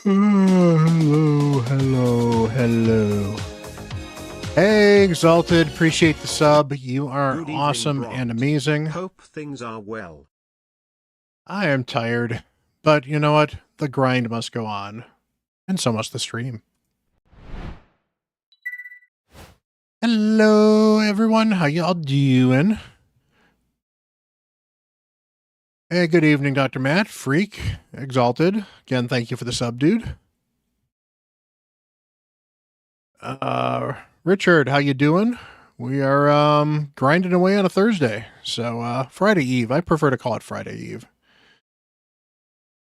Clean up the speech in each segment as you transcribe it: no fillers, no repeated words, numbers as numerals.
Hello, hello, hello. Hey, Exalted, appreciate the sub. You are Good evening, awesome Bront. and amazing. Hope things are well. I am tired, but you know what? The grind must go on, and so must the stream. Hello, everyone. How y'all doing? Hey, good evening, Dr. Matt, Freak, Exalted. Again, thank you for the sub, dude. Richard, how you doing? We are grinding away on a Thursday, so Friday Eve. I prefer to call it Friday Eve.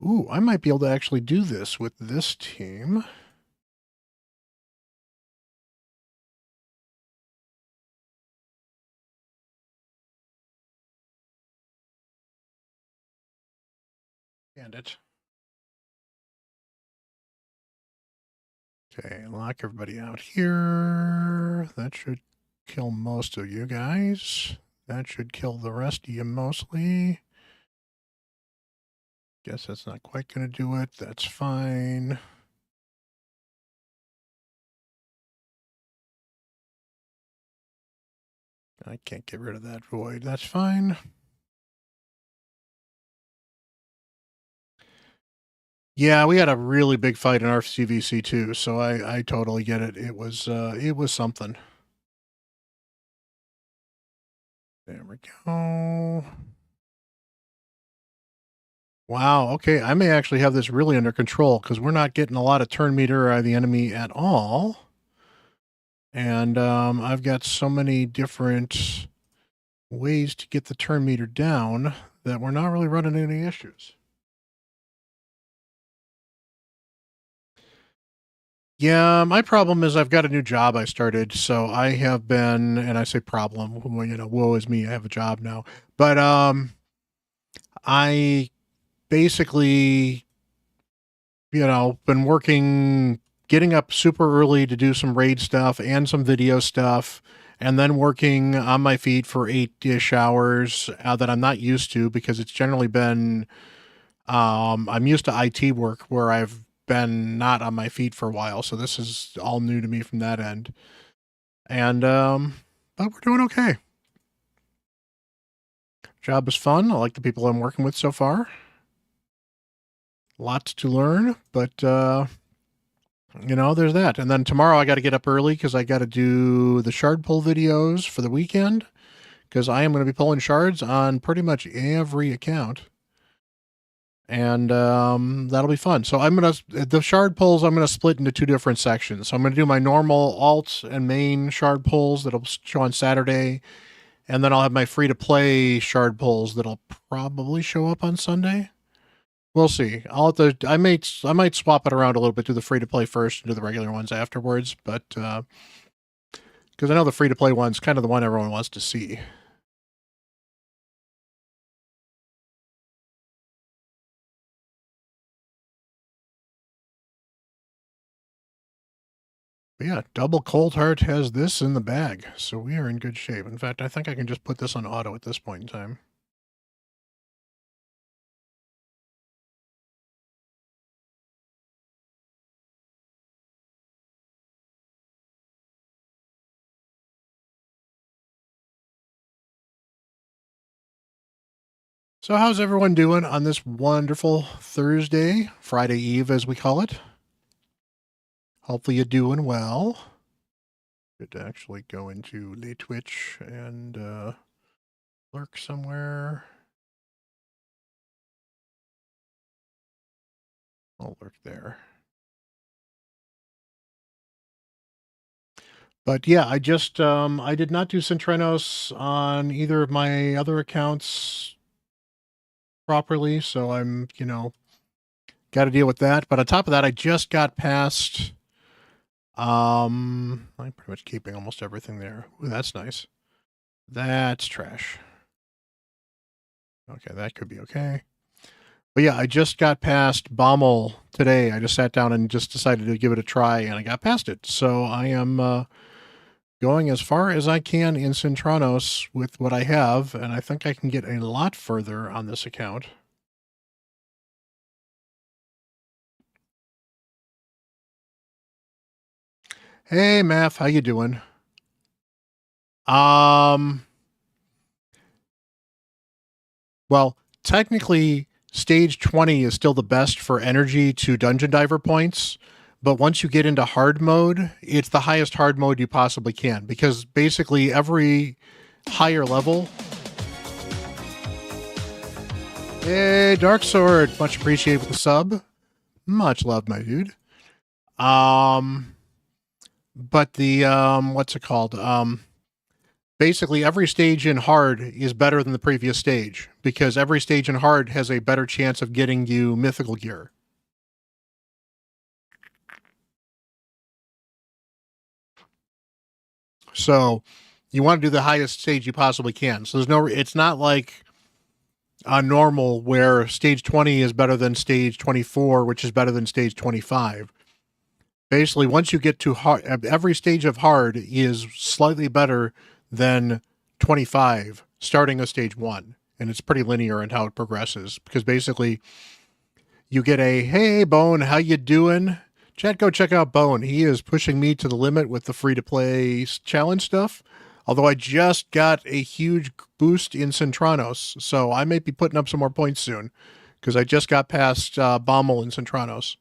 Ooh, I might be able to actually do this with this team. And it. Okay, lock everybody out here. That should kill most of you guys. That should kill the rest of you mostly. Guess that's not quite going to do it. That's fine. I can't get rid of that void. That's fine. Yeah, we had a really big fight in our CVC too, so I totally get it. It was something. There we go. Wow, okay, I may actually have this really under control because we're not getting a lot of turn meter out of the enemy at all. And I've got so many different ways to get the turn meter down that we're not really running into any issues. Yeah, my problem is I've got a new job I started, so I have been, and I say problem, well, you know, woe is me, I have a job now. But I basically, you know, been working, getting up super early to do some raid stuff and some video stuff, and then working on my feet for 8-ish hours that I'm not used to because it's generally been, I'm used to IT work where I've been not on my feet for a while. So this is all new to me from that end. And, but we're doing okay. Job is fun. I like the people I'm working with so far. Lots to learn, but, you know, there's that. And then tomorrow I got to get up early because I got to do the shard pull videos for the weekend because I am going to be pulling shards on pretty much every account. And that'll be fun. So the shard pulls, I'm going to split into two different sections. So I'm going to do my normal alt and main shard pulls that'll show on Saturday. And then I'll have my free to play shard pulls that'll probably show up on Sunday. We'll see. I might swap it around a little bit, do the free to play first and do the regular ones afterwards. But because I know the free to play one's kind of the one everyone wants to see. But yeah, Double Cold Heart has this in the bag, so we are in good shape. In fact, I think I can just put this on auto at this point in time. So how's everyone doing on this wonderful Thursday, Friday Eve as we call it? Hopefully you're doing well. Good to actually go into the Twitch and lurk somewhere. I'll lurk there. But yeah, I just I did not do Centrenos on either of my other accounts properly, so I'm, you know, got to deal with that. But on top of that, I just got past I'm pretty much keeping almost everything there. Ooh, that's nice. That's trash. Okay, that could be okay. But yeah, I just got past Bommel today. I just sat down and just decided to give it a try, and I got past it. So I am going as far as I can in Centranos with what I have, and I think I can get a lot further on this account. Hey, Math, how you doing? Um, well, technically, stage 20 is still the best for energy to dungeon diver points, but once you get into hard mode, it's the highest hard mode you possibly can because basically every higher level. Hey, Dark Sword, much appreciated with the sub. Much love, my dude. Um, but the what's it called? Basically every stage in hard is better than the previous stage because every stage in hard has a better chance of getting you mythical gear. So you want to do the highest stage you possibly can. So there's no, it's not like a normal where stage 20 is better than stage 24, which is better than stage 25. Basically, once you get to hard, every stage of hard is slightly better than 25 starting at stage 1. And it's pretty linear in how it progresses because basically you get a, hey, Bone, how you doing? Chat, go check out Bone. He is pushing me to the limit with the free-to-play challenge stuff. Although I just got a huge boost in Centranos, so I may be putting up some more points soon because I just got past Bommel and Centranos.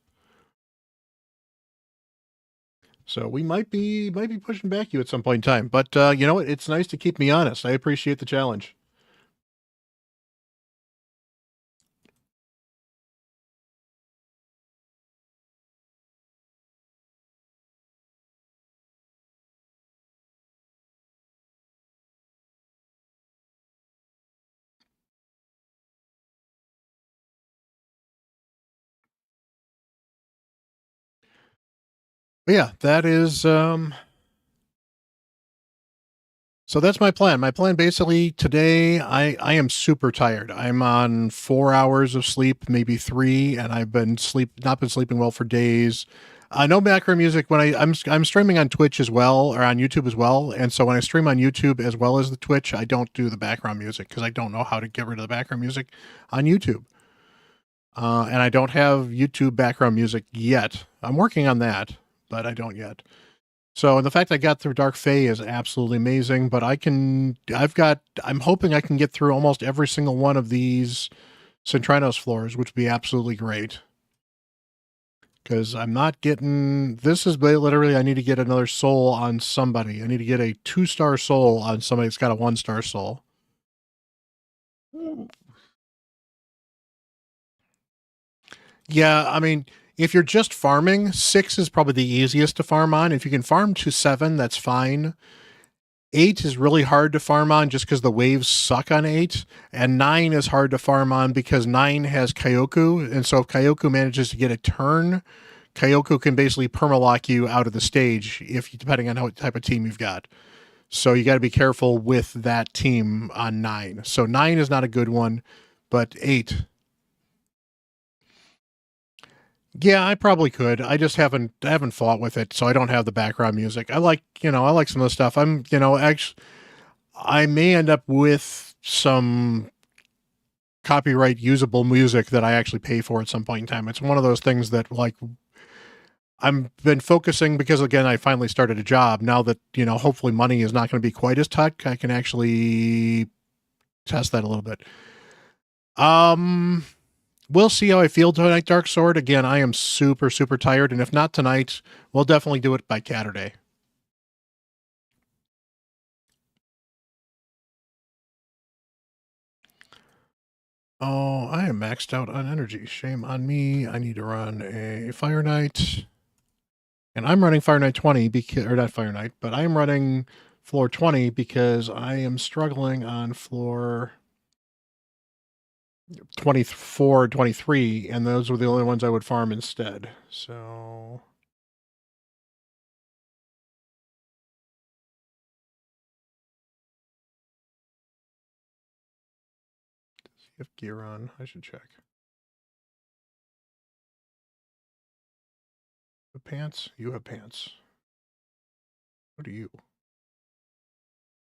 So we might be pushing back you at some point in time. But you know what? It's nice to keep me honest. I appreciate the challenge. But yeah, that is so that's my plan. My plan basically today, I am super tired. I'm on 4 hours of sleep, maybe three, and I've been not been sleeping well for days. No background music when I'm streaming on Twitch as well or on YouTube as well, and so when I stream on YouTube as well as the Twitch, I don't do the background music because I don't know how to get rid of the background music on YouTube. And I don't have YouTube background music yet. I'm working on that, but I don't yet. So the fact I got through Dark Fae is absolutely amazing, but I'm hoping I can get through almost every single one of these Centrinos floors, which would be absolutely great. Because I'm not getting, this is literally, I need to get another soul on somebody. I need to get a 2-star soul on somebody that's got a 1-star soul. Yeah, I mean, if you're just farming, 6 is probably the easiest to farm on. If you can farm to 7, that's fine. 8 is really hard to farm on just because the waves suck on 8. And 9 is hard to farm on because 9 has Kyoku. And so if Kyoku manages to get a turn, Kyoku can basically permalock you out of the stage if depending on what type of team you've got. So you got to be careful with that team on 9. So 9 is not a good one, but 8. Yeah, I probably could. I haven't fought with it, so I don't have the background music. I like some of the stuff. Actually I may end up with some copyright usable music that I actually pay for at some point in time. It's one of those things that like I'm been focusing because again I finally started a job. Now that, hopefully money is not going to be quite as tight, I can actually test that a little bit. Um we'll see how I feel tonight, Dark Sword. Again, I am super, super tired, and if not tonight, we'll definitely do it by CatHerder. Oh, I am maxed out on energy. Shame on me. I need to run a Fire Knight. And I'm running Fire Knight 20 because, or not Fire Knight, but I'm running floor 20 because I am struggling on floor 24, 23, and those were the only ones I would farm instead. So see if gear on. I should check. The pants? You have pants. What are you?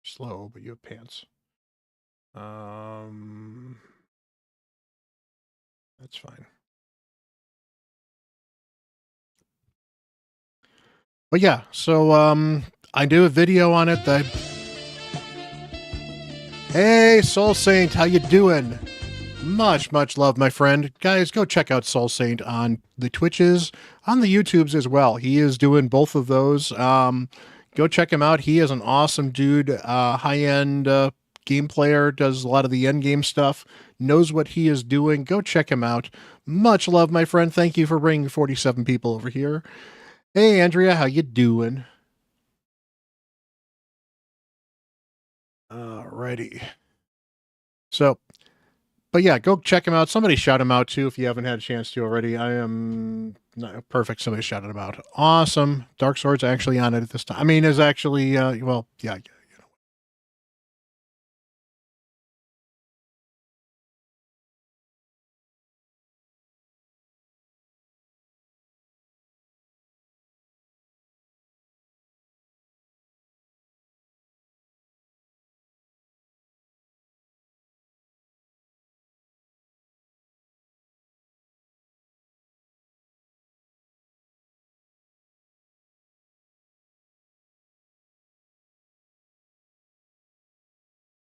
Slow, but you have pants. Um, that's fine. But yeah, so I do a video on it that. Hey, Soul Saint, how you doing? Much love, my friend. Guys, go check out Soul Saint on the Twitches, on the YouTubes as well. He is doing both of those. Go check him out. He is an awesome dude, high-end game player, does a lot of the end game stuff, knows what he is doing. Go check him out. Much love, my friend. Thank you for bringing 47 people over here. Hey, Andrea, how you doing? Alrighty. So, but yeah, go check him out. Somebody shout him out too if you haven't had a chance to already. I am no, perfect. Somebody shouted him out. Awesome. Dark Sword's actually on it at this time. I mean, is actually well, yeah.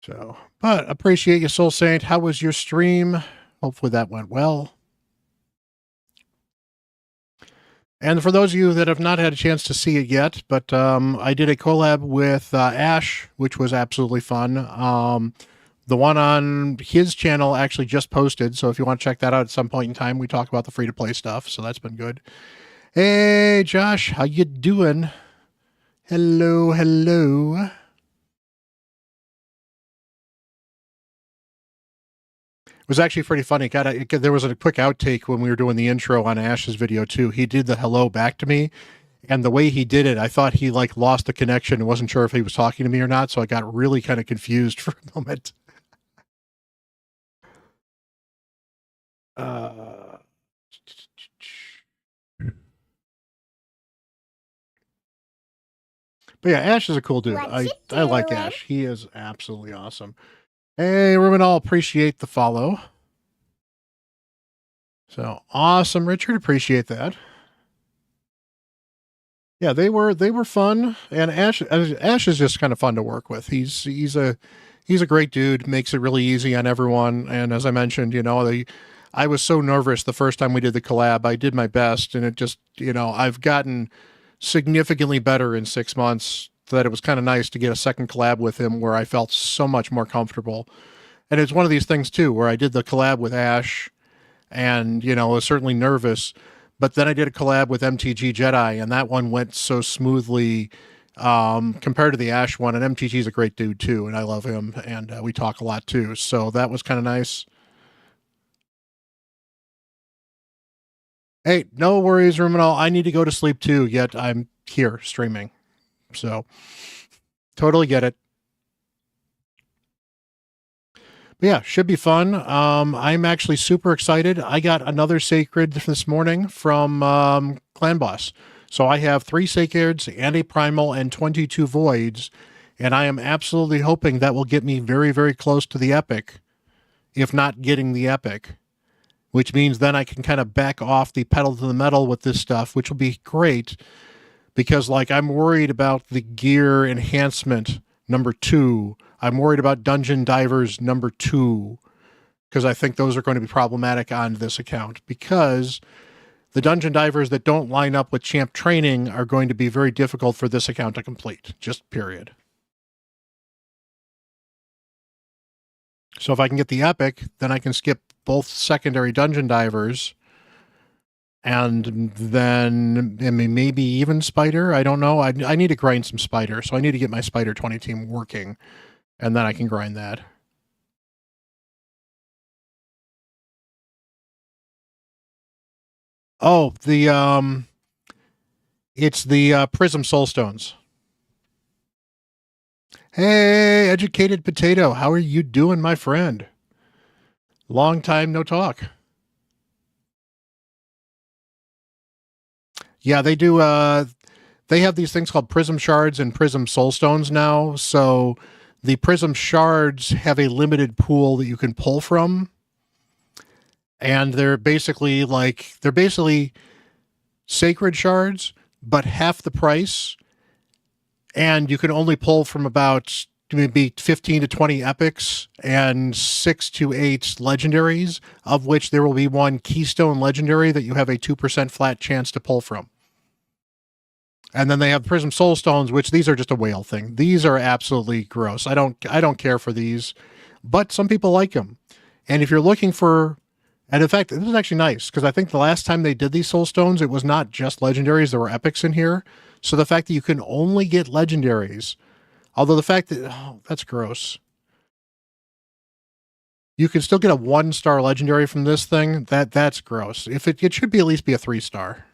So, but appreciate you, Soul Saint. How was your stream? Hopefully that went well. And for those of you that have not had a chance to see it yet, but I did a collab with Ash, which was absolutely fun. The one on his channel actually just posted, so if you want to check that out at some point in time, we talk about the free-to-play stuff, so that's been good. Hey, Josh, how you doing? Hello, hello. It was actually pretty funny. There was a quick outtake when we were doing the intro on Ash's video too. He did the hello back to me, and the way he did it, I thought he like lost the connection and wasn't sure if he was talking to me or not. So I got really kind of confused for a moment. But yeah, Ash is a cool dude. I like Ash. He is absolutely awesome. Hey, Rubenall, appreciate the follow. So awesome, Richard. Appreciate that. Yeah, they were fun, and Ash is just kind of fun to work with. He's a great dude. Makes it really easy on everyone. And as I mentioned, I was so nervous the first time we did the collab. I did my best, and it just I've gotten significantly better in 6 months. That it was kind of nice to get a second collab with him where I felt so much more comfortable. And it's one of these things too where I did the collab with Ash, and was certainly nervous. But then I did a collab with MTG Jedi, and that one went so smoothly compared to the Ash one. And MTG is a great dude too, and I love him, and we talk a lot too. So that was kind of nice. Hey, no worries, Ruminal. I need to go to sleep too, yet I'm here streaming. So totally get it. But yeah, should be fun. I'm actually super excited. I got another sacred this morning from Clan Boss. So I have 3 sacreds and a primal and 22 voids, and I am absolutely hoping that will get me very, very close to the epic, if not getting the epic, which means then I can kind of back off the pedal to the metal with this stuff, which will be great because like I'm worried about the gear enhancement number 2. I'm worried about Dungeon Divers number 2 because I think those are going to be problematic on this account because the Dungeon Divers that don't line up with champ training are going to be very difficult for this account to complete, just period. So if I can get the epic, then I can skip both secondary Dungeon Divers and then maybe even Spider. I don't know. I need to grind some Spider, so I need to get my Spider 20 team working, and then I can grind that. Oh, it's the Prism Soulstones. Hey, Educated Potato, how are you doing, my friend? Long time no talk. Yeah, they do. They have these things called Prism Shards and Prism Soulstones now. So the Prism Shards have a limited pool that you can pull from, and they're basically sacred shards, but half the price, and you can only pull from about maybe 15 to 20 epics and 6 to 8 legendaries, of which there will be one keystone legendary that you have a 2% flat chance to pull from. And then they have Prism Soulstones, which these are just a whale thing. These are absolutely gross. I don't care for these, but some people like them. And if you're looking for, and in fact, this is actually nice because I think the last time they did these Soulstones, it was not just legendaries. There were epics in here. So the fact that you can only get legendaries, although the fact that, oh, that's gross. You can still get a 1-star legendary from this thing. That's gross. If it should be at least be a 3-star.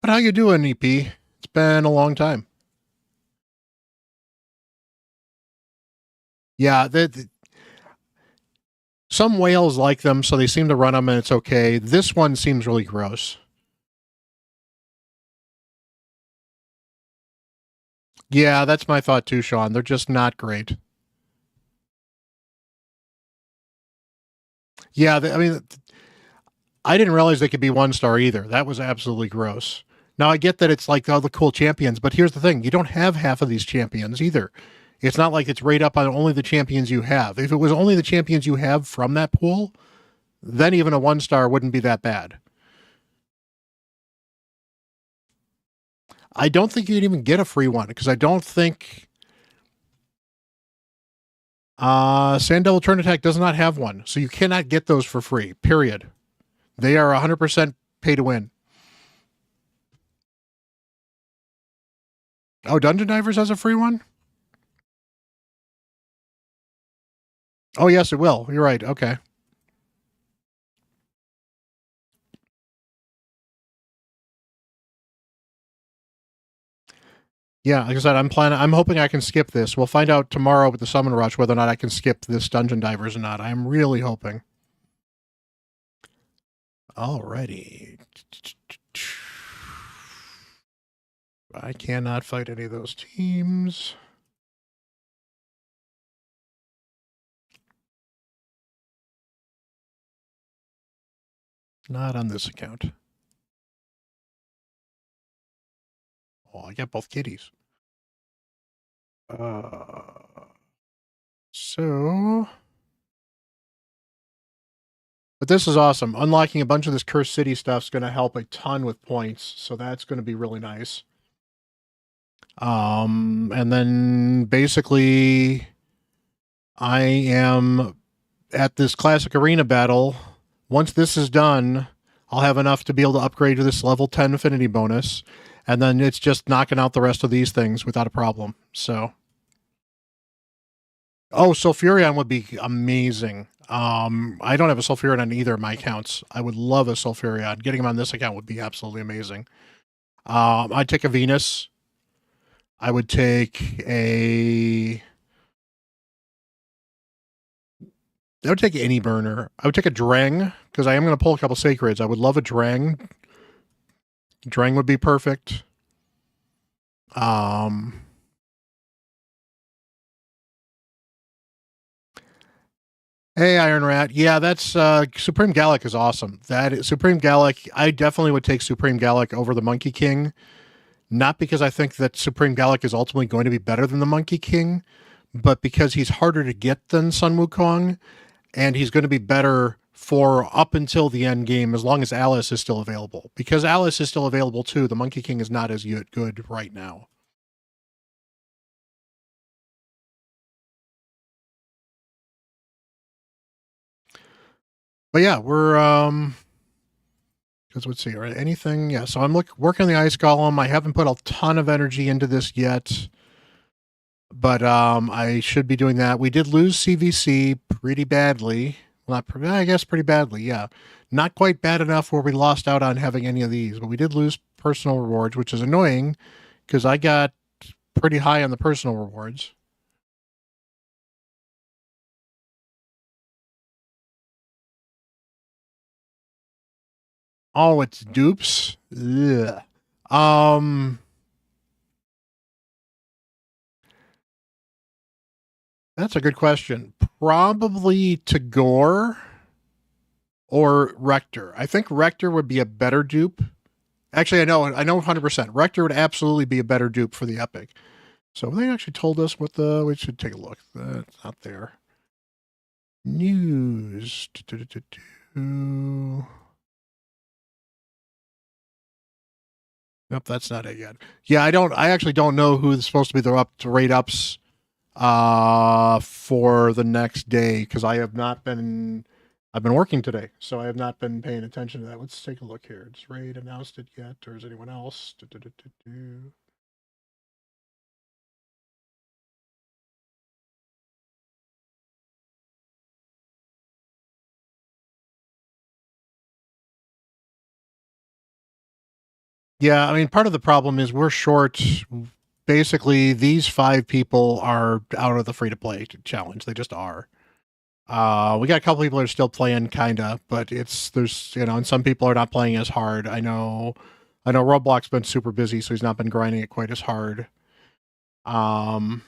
But how you doing, EP? It's been a long time. Yeah, some whales like them, so they seem to run them, and it's okay. This one seems really gross. Yeah, that's my thought too, Sean. They're just not great. Yeah, I mean, I didn't realize they could be 1-star either. That was absolutely gross. Now, I get that it's like all the cool champions, but here's the thing. You don't have half of these champions either. It's not like it's right up on only the champions you have. If it was only the champions you have from that pool, then even a 1-star wouldn't be that bad. I don't think you can even get a free one because I don't think Sand Devil Turn Attack does not have one. So you cannot get those for free, period. They are 100% pay to win. Oh, Dungeon Divers has a free one? Oh, yes, it will. You're right. Okay. Yeah, like I said, I'm hoping I can skip this. We'll find out tomorrow with the Summon Rush whether or not I can skip this Dungeon Divers or not. I'm really hoping. Alrighty. I cannot fight any of those teams. Not on this account. Oh, I got both kitties. So... But this is awesome. Unlocking a bunch of this Cursed City stuff is going to help a ton with points, so that's going to be really nice. And then basically, I am at this classic arena battle. Once this is done, I'll have enough to be able to upgrade to this level 10 affinity bonus, and then it's just knocking out the rest of these things without a problem. So, oh, Sulfurion would be amazing. I don't have a Sulfurion on either of my accounts. I would love a Sulfurion. Getting him on this account would be absolutely amazing. I'd take a Venus. I would take a... I would take any burner. I would take a Drang, because I am going to pull a couple Sacreds. I would love a Drang. Drang would be perfect. Hey, Iron Rat. Yeah, that's Supreme Gallic is awesome. Supreme Gallic. I definitely would take Supreme Gallic over the Monkey King. Not because I think that Supreme Gallic is ultimately going to be better than the Monkey King, but because he's harder to get than Sun Wukong, and he's going to be better for up until the end game as long as Alice is still available. Because Alice is still available too, the Monkey King is not as good right now. But yeah, we're because let's see, right? Anything? Yeah. So I'm working on the Ice Golem. I haven't put a ton of energy into this yet, but I should be doing that. We did lose CVC pretty badly. Well, not I guess pretty badly. Yeah, not quite bad enough where we lost out on having any of these, but we did lose personal rewards, which is annoying because I got pretty high on the personal rewards. Oh, it's dupes. Ugh. That's a good question. Probably Tagore or Rector. I think Rector would be a better dupe. Actually, I know 100%. Rector would absolutely be a better dupe for the Epic. So they actually told us what we should take a look. That's not there. News. Nope, that's not it yet. Yeah, I actually don't know who's supposed to be the rate ups for the next day because I've been working today, so I have not been paying attention to that. Let's take a look here. Has Raid announced it yet, or is anyone else? Yeah, I mean, part of the problem is we're short. Basically, these 5 people are out of the free to play challenge. They just are. We got a couple people that are still playing, kinda, but there's and some people are not playing as hard. I know Roblox's been super busy, so he's not been grinding it quite as hard. But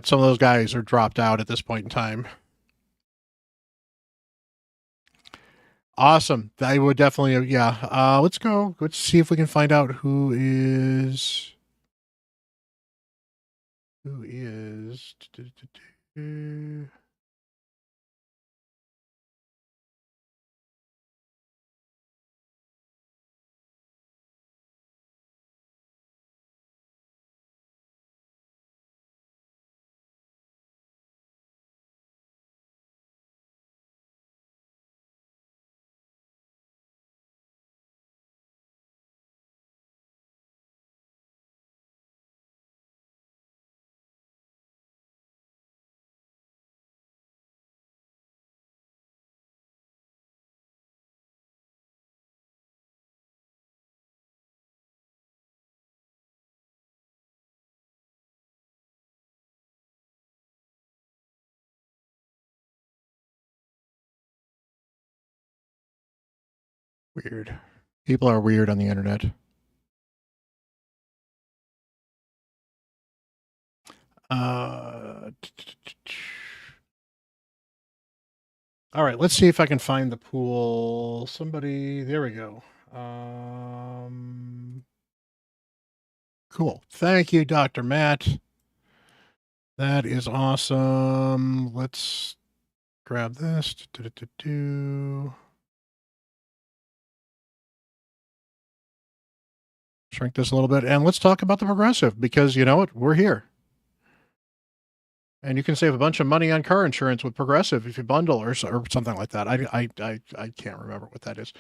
some of those guys are dropped out at this point in time. Awesome. I would definitely, yeah. Let's go. Let's see if we can find out who is. Weird. People are weird on the internet. All right, let's see if I can find the pool. Somebody, there we go. Cool. Thank you, Dr. Matt. That is awesome. Let's grab this. Shrink this a little bit, and let's talk about the progressive because you know what? We're here. And you can save a bunch of money on car insurance with Progressive if you bundle or something like that. I can't remember what that is.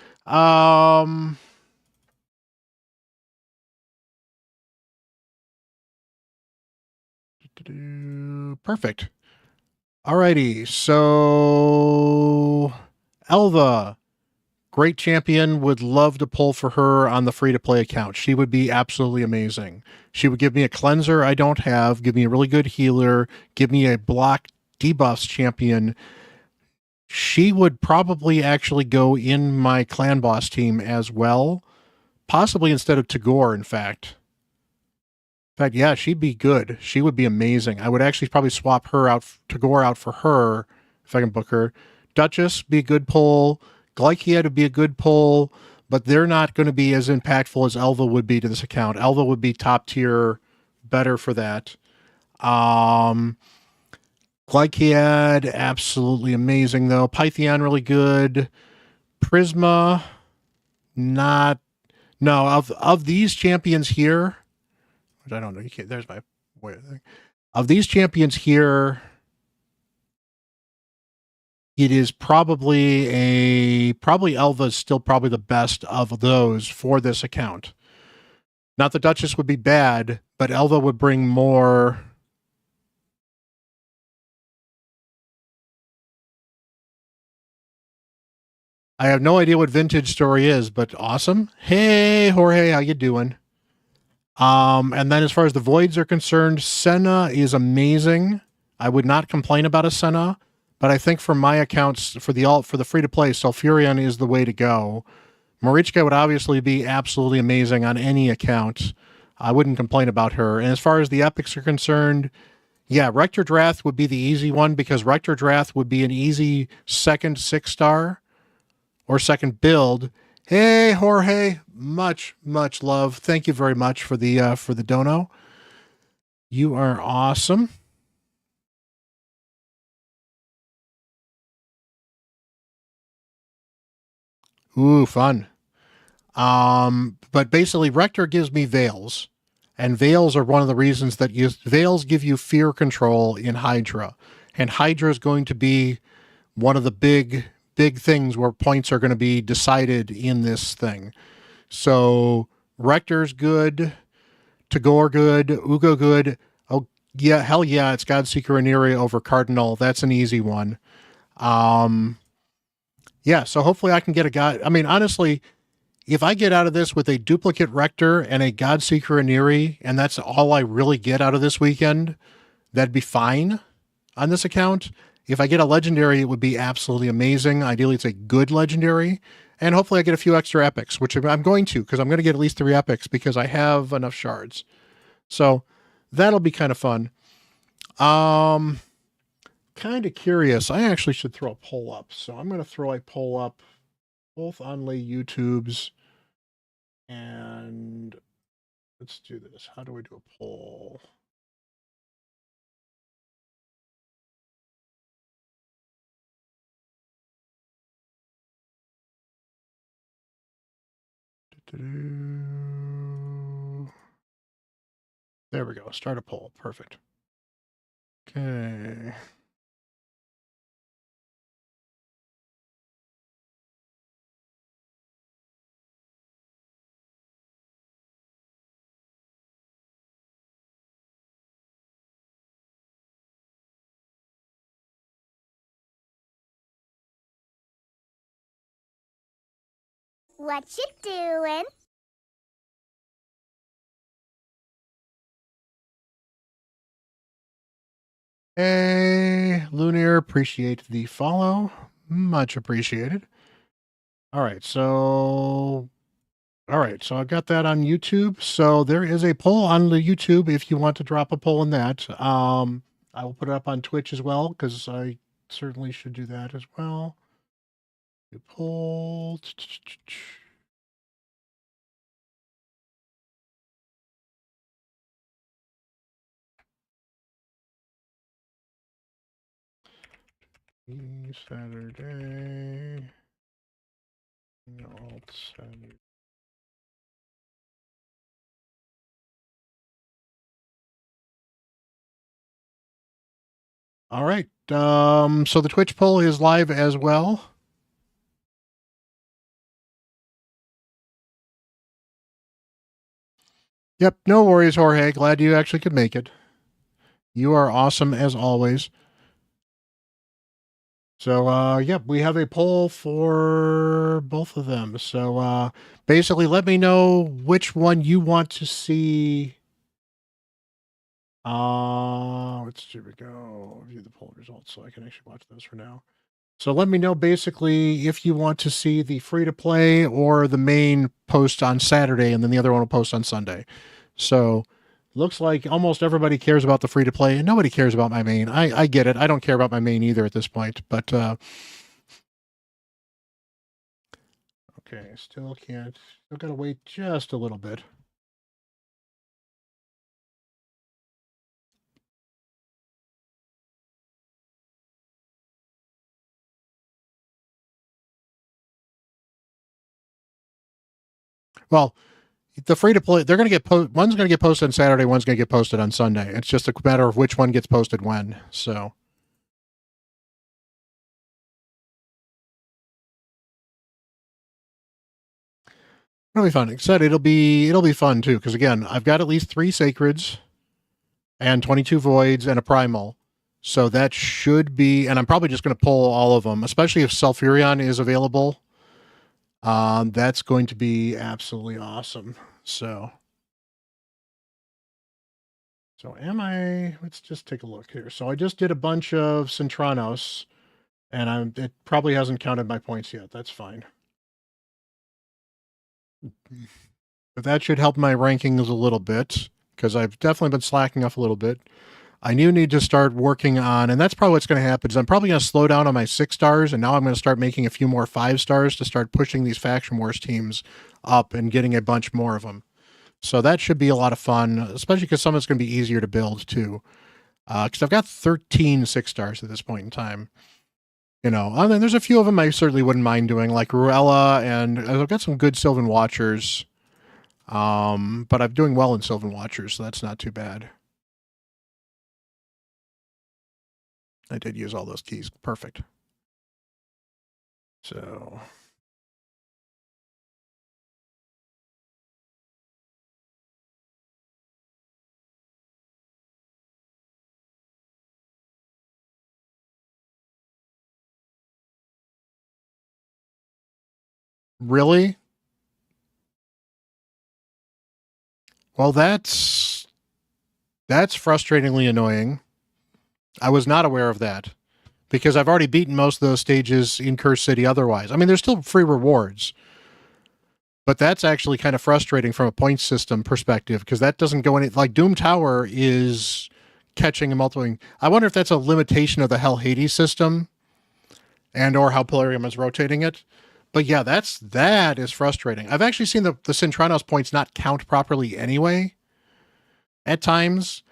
Perfect. Alrighty, so Elva, great champion, would love to pull for her on the free-to-play account. She would be absolutely amazing. She would give me a cleanser I don't have, give me a really good healer, give me a block debuffs champion. She would probably actually go in my clan boss team as well, possibly instead of Tagore, in fact. In fact, yeah, she'd be good. She would be amazing. I would actually probably swap her out, Tagore out for her, if I can book her. Duchess, be a good pull. Glyciad would be a good pull, but they're not going to be as impactful as Elva would be to this account. Elva would be top tier, better for that. Glyciad, absolutely amazing, though. Pythion, really good. Prisma, not... No, of these champions here... I don't know. You can't. There's my way of thing. Of these champions here, it is probably Elva is still probably the best of those for this account. Not that Duchess would be bad, but Elva would bring more. I have no idea what Vintage Story is, but awesome. Hey, Jorge, how you doing? And then as far as the voids are concerned, Senna is amazing. I would not complain about a Senna, but I think for my accounts, for the free-to-play, Sulfurion is the way to go. Marichka would obviously be absolutely amazing on any account. I wouldn't complain about her. And as far as the epics are concerned, Yeah, Rector Drath would be the easy one because Rector Drath would be an easy second 6-star or second build. Hey, Jorge, much love. Thank you very much for the dono. You are awesome. Ooh, fun. But basically, Rector gives me Veils, and Veils are one of the reasons that Veils give you fear control in Hydra, and Hydra is going to be one of the big things where points are going to be decided in this thing. So Rector's good, Tagore good, Ugo good. Oh yeah, hell yeah, it's Godseeker and Eerie over Cardinal. That's an easy one. Um, yeah, so hopefully I can get a guy. I mean, honestly, if I get out of this with a duplicate Rector and a Godseeker and Eerie, and that's all I really get out of this weekend, that'd be fine on this account. If I get a legendary, it would be absolutely amazing. Ideally, it's a good legendary. And hopefully I get a few extra epics, which I'm going to, because I'm going to get at least 3 epics because I have enough shards. So that'll be kind of fun. Kind of curious. I actually should throw a poll up. So I'm going to throw a poll up both on Lay YouTube's, and let's do this. How do we do a poll? There we go. Start a poll. Perfect. Okay. What you doing? Hey, Lunar, appreciate the follow. Much appreciated. All right, so I've got that on YouTube. So there is a poll on the YouTube if you want to drop a poll in that. I will put it up on Twitch as well because I certainly should do that as well. You poll. Saturday. Alt Saturday. All right. So the Twitch poll is live as well. Yep, no worries, Jorge. Glad you actually could make it. You are awesome as always. So, yep, we have a poll for both of them. So, basically, let me know which one you want to see. Here we go. View the poll results so I can actually watch those for now. So let me know basically if you want to see the free to play or the main post on Saturday, and then the other one will post on Sunday. So looks like almost everybody cares about the free to play and nobody cares about my main. I get it. I don't care about my main either at this point, but okay, still gotta wait just a little bit. Well, the free to play, they're going to get one's going to get posted on Saturday, one's going to get posted on Sunday. It's just a matter of which one gets posted when. So it'll be fun. Like I said, it'll be fun too because again, I've got at least 3 sacreds and 22 voids and a primal. So that should be, and I'm probably just going to pull all of them, especially if Sulfurion is available. That's going to be absolutely awesome. So let's just take a look here. So I just did a bunch of Centranos, and it probably hasn't counted my points yet. That's fine. But that should help my rankings a little bit because I've definitely been slacking off a little bit. I need to start working on, and that's probably what's going to happen, is I'm probably going to slow down on my 6 stars, and now I'm going to start making a few more 5 stars to start pushing these Faction Wars teams up and getting a bunch more of them. So that should be a lot of fun, especially because some of it's going to be easier to build too. Because I've got 13 6 stars at this point in time. You know, and then there's a few of them I certainly wouldn't mind doing, like Ruella, and I've got some good Sylvan Watchers. But I'm doing well in Sylvan Watchers, so that's not too bad. I did use all those keys. Perfect. So really? Well, that's frustratingly annoying. I was not aware of that because I've already beaten most of those stages in Curse City otherwise. I mean, there's still free rewards, but that's actually kind of frustrating from a point system perspective because that doesn't go any, like Doom Tower is catching and multiplying. I wonder if that's a limitation of the Hell Hades system and or how Polarium is rotating it. But yeah, that is frustrating. I've actually seen the Centranos points not count properly anyway at times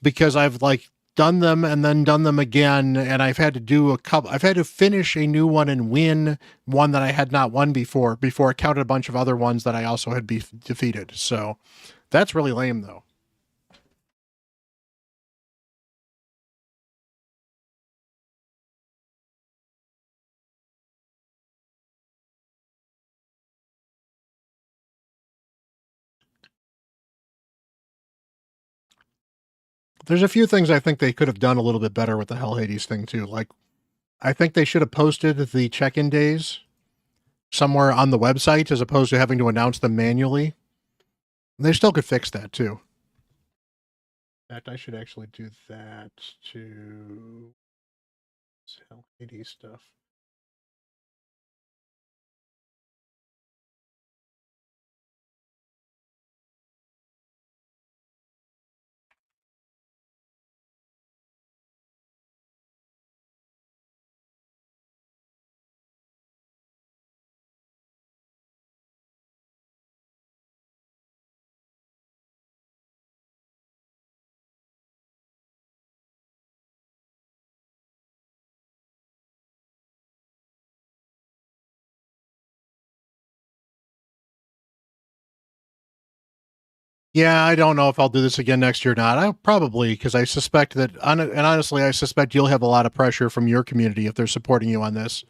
because I've like done them and then done them again, and I've had to do a couple. I've had to finish a new one and win one that I had not won before I counted a bunch of other ones that I also had defeated. So that's really lame, though. There's a few things I think they could have done a little bit better with the Hell Hades thing too. Like I think they should have posted the check-in days somewhere on the website as opposed to having to announce them manually. They still could fix that too. In fact, I should actually do that to Hell Hades stuff. Yeah, I don't know if I'll do this again next year or not. I probably because I suspect that, and honestly, I suspect you'll have a lot of pressure from your community if they're supporting you on this,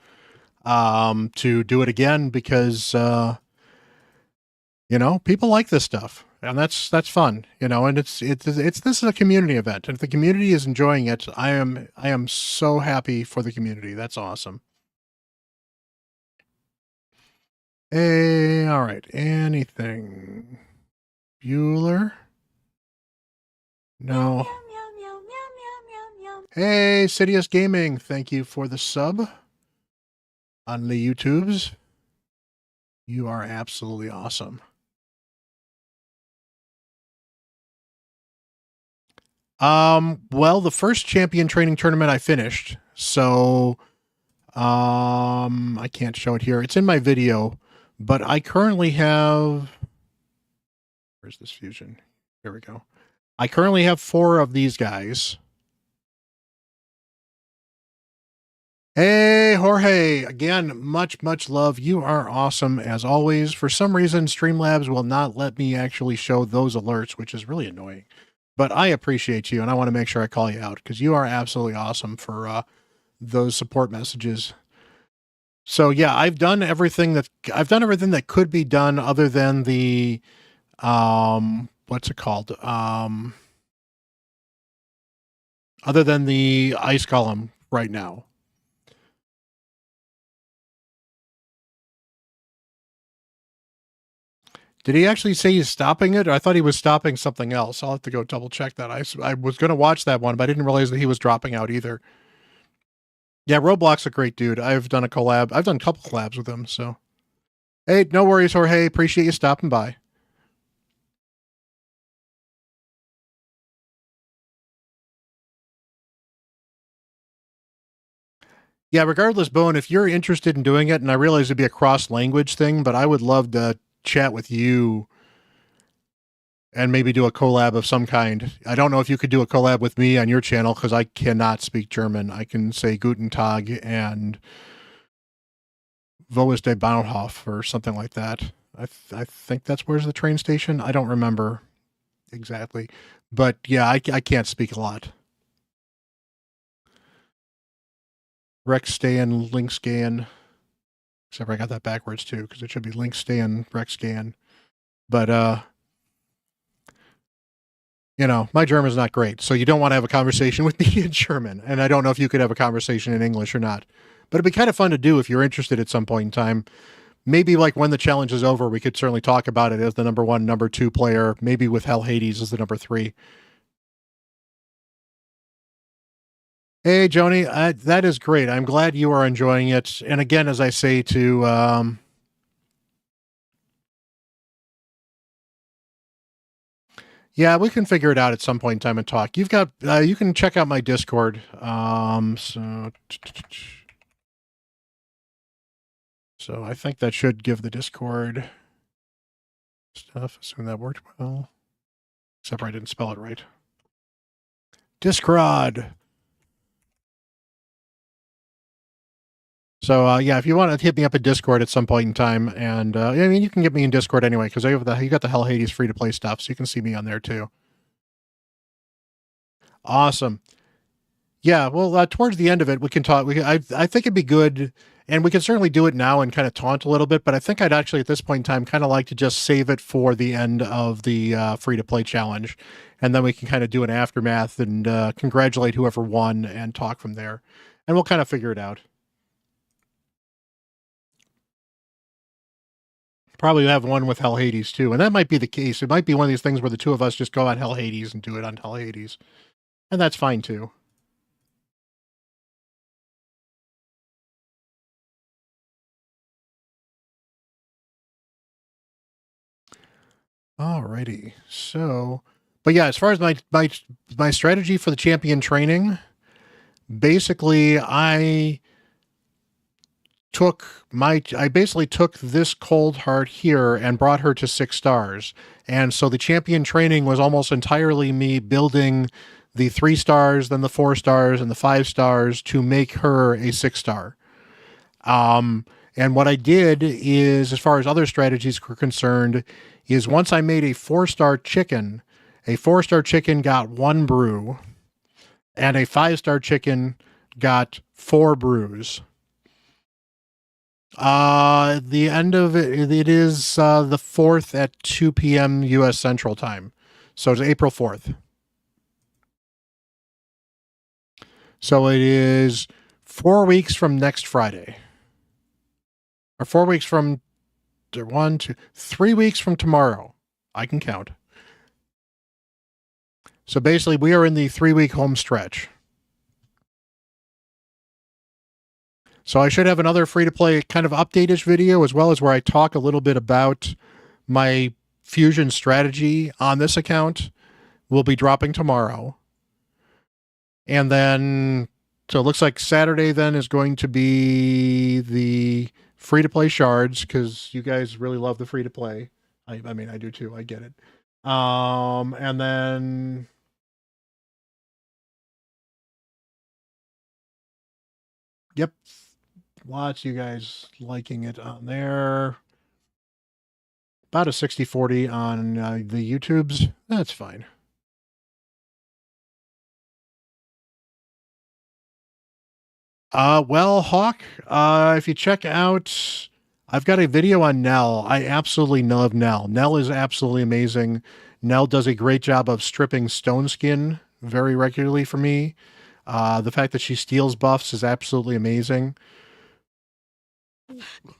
to do it again because you know people like this stuff and that's fun, you know, and it's this is a community event, and if the community is enjoying it, I am so happy for the community. That's awesome. Hey, all right, anything, Bueller? No. Hey, Sidious Gaming, thank you for the sub on the YouTubes. You are absolutely awesome. Well, the first champion training tournament I finished, so I can't show it here. It's in my video, but I currently have, where's this fusion? Here we go. I currently have 4 of these guys. Hey, Jorge, again, much love. You are awesome as always. For some reason, Streamlabs will not let me actually show those alerts, which is really annoying. But I appreciate you, and I want to make sure I call you out because you are absolutely awesome for those support messages. So yeah, I've done everything that could be done other than the what's it called? Other than the ice column right now. Did he actually say he's stopping it? Or I thought he was stopping something else. I'll have to go double check that. I was going to watch that one, but I didn't realize that he was dropping out either. Yeah, Roblox's a great dude. I've done a collab. I've done a couple collabs with him. So, hey, no worries, Jorge. Appreciate you stopping by. Yeah, regardless, Bone, if you're interested in doing it, and I realize it'd be a cross language thing, but I would love to chat with you and maybe do a collab of some kind. I don't know if you could do a collab with me on your channel because I cannot speak German. I can say Guten Tag and Wo ist der Bahnhof or something like that. I think that's where's the train station. I don't remember exactly, but yeah, I can't speak a lot. Rex Stan, Link Scan. Except I got that backwards too because it should be Link Stan, Rex Scan. But you know, my German's not great, so you don't want to have a conversation with me in German, and I don't know if you could have a conversation in English or not. But it'd be kind of fun to do if you're interested at some point in time. Maybe like when the challenge is over, we could certainly talk about it as the number one, number two player, maybe with Hell Hades as the number three. Hey, Joni, that is great. I'm glad you are enjoying it. And again, as I say to yeah, we can figure it out at some point in time and talk. You've got you can check out my Discord. So I think that should give the Discord stuff. Assume that worked well. Except for I didn't spell it right. Discord. So yeah, if you want to hit me up at Discord at some point in time, and I mean you can get me in Discord anyway because you got the Hell Hades free to play stuff, so you can see me on there too. Awesome. Yeah, well, towards the end of it, we can talk. I think it'd be good, and we can certainly do it now and kind of taunt a little bit. But I think I'd actually, at this point in time, kind of like to just save it for the end of the free to play challenge, and then we can kind of do an aftermath and congratulate whoever won and talk from there, and we'll kind of figure it out. Probably have one with Hell Hades too, and that might be the case. It might be one of these things where the two of us just go on Hell Hades and do it on Hell Hades, and that's fine too. Alrighty. So, but yeah, as far as my strategy for the champion training, basically I basically took this cold heart here and brought her to 6 stars. And so the champion training was almost entirely me building the 3 stars, then the 4 stars and the 5 stars to make her a 6 star. And what I did is, as far as other strategies were concerned, is once I made a 4-star chicken got 1 brew, and a 5-star chicken got 4 brews. The end of it is the 4th at 2 p.m. U.S. Central Time. So it's April 4th. So it is 4 weeks from next Friday. Or 4 weeks from 1, 2, 3 weeks from tomorrow. I can count. So basically, we are in the 3-week home stretch. So I should have another free-to-play kind of update-ish video, as well as where I talk a little bit about my fusion strategy on this account. Will be dropping tomorrow. And then, so it looks like Saturday then is going to be the free-to-play shards, because you guys really love the free-to-play. I mean, I do too. I get it. And then... Yep. Lots of you guys liking it on there. About a 60-40 on the YouTubes. That's fine. Well, Hawk, if you check out, I've got a video on Nell. I absolutely love Nell. Nell is absolutely amazing. Nell does a great job of stripping stone skin very regularly for me. The fact that she steals buffs is absolutely amazing.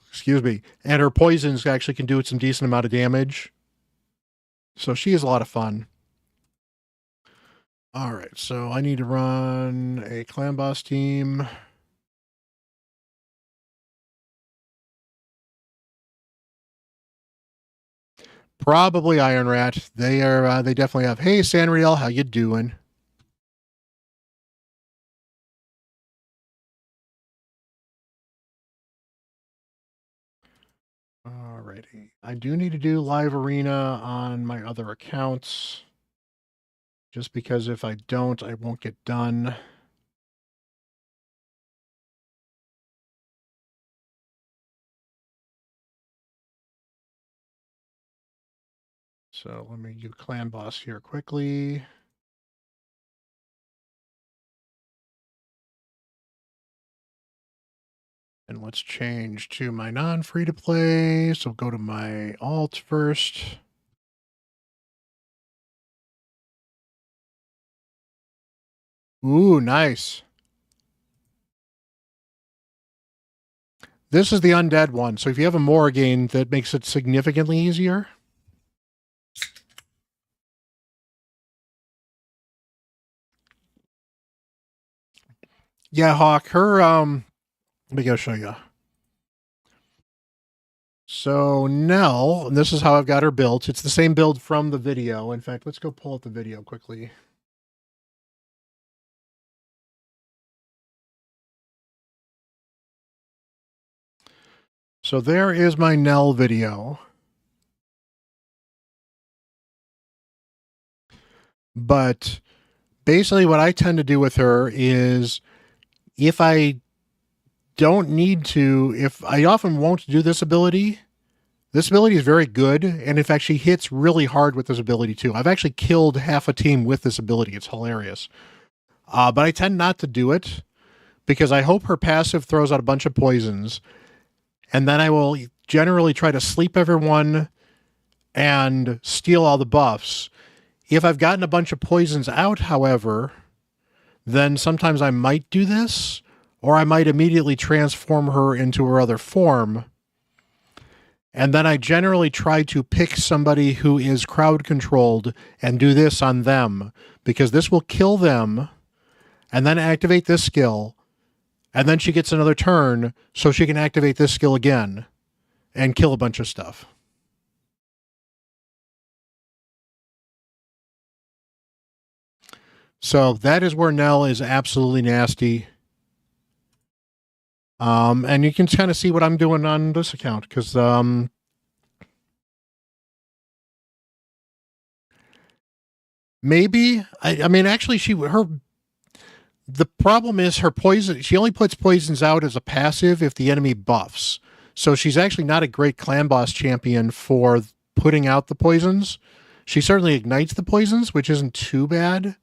Excuse me. And her poisons actually can do some decent amount of damage. So she is a lot of fun. All right, so I need to run a clan boss team. Probably Iron Rat. They are. They definitely have. Hey, Sanriel, how you doing? I do need to do live arena on my other accounts. Just because if I don't, I won't get done. So let me do clan boss here quickly. And let's change to my non-free to play. So go to my alt first. Ooh, nice. This is the undead one. So if you have a Morrigan, that makes it significantly easier. Yeah, Hawk, her, let me go show you. So Nell, and this is how I've got her built. It's the same build from the video. In fact, let's go pull up the video quickly. So there is my Nell video. But basically what I tend to do with her is if I don't need to, if I often won't do this ability is very good. And in fact, she hits really hard with this ability too. I've actually killed half a team with this ability. It's hilarious. But I tend not to do it because I hope her passive throws out a bunch of poisons. And then I will generally try to sleep everyone and steal all the buffs. If I've gotten a bunch of poisons out, however, then sometimes I might do this, or I might immediately transform her into her other form. And then I generally try to pick somebody who is crowd controlled and do this on them, because this will kill them, and then activate this skill, and then she gets another turn, so she can activate this skill again and kill a bunch of stuff. So that is where Nell is absolutely nasty. And you can kind of see what I'm doing on this account, because maybe I mean actually the problem is her poison. She only puts poisons out as a passive if the enemy buffs. So she's actually not a great clan boss champion for putting out the poisons. She certainly ignites the poisons, which isn't too bad.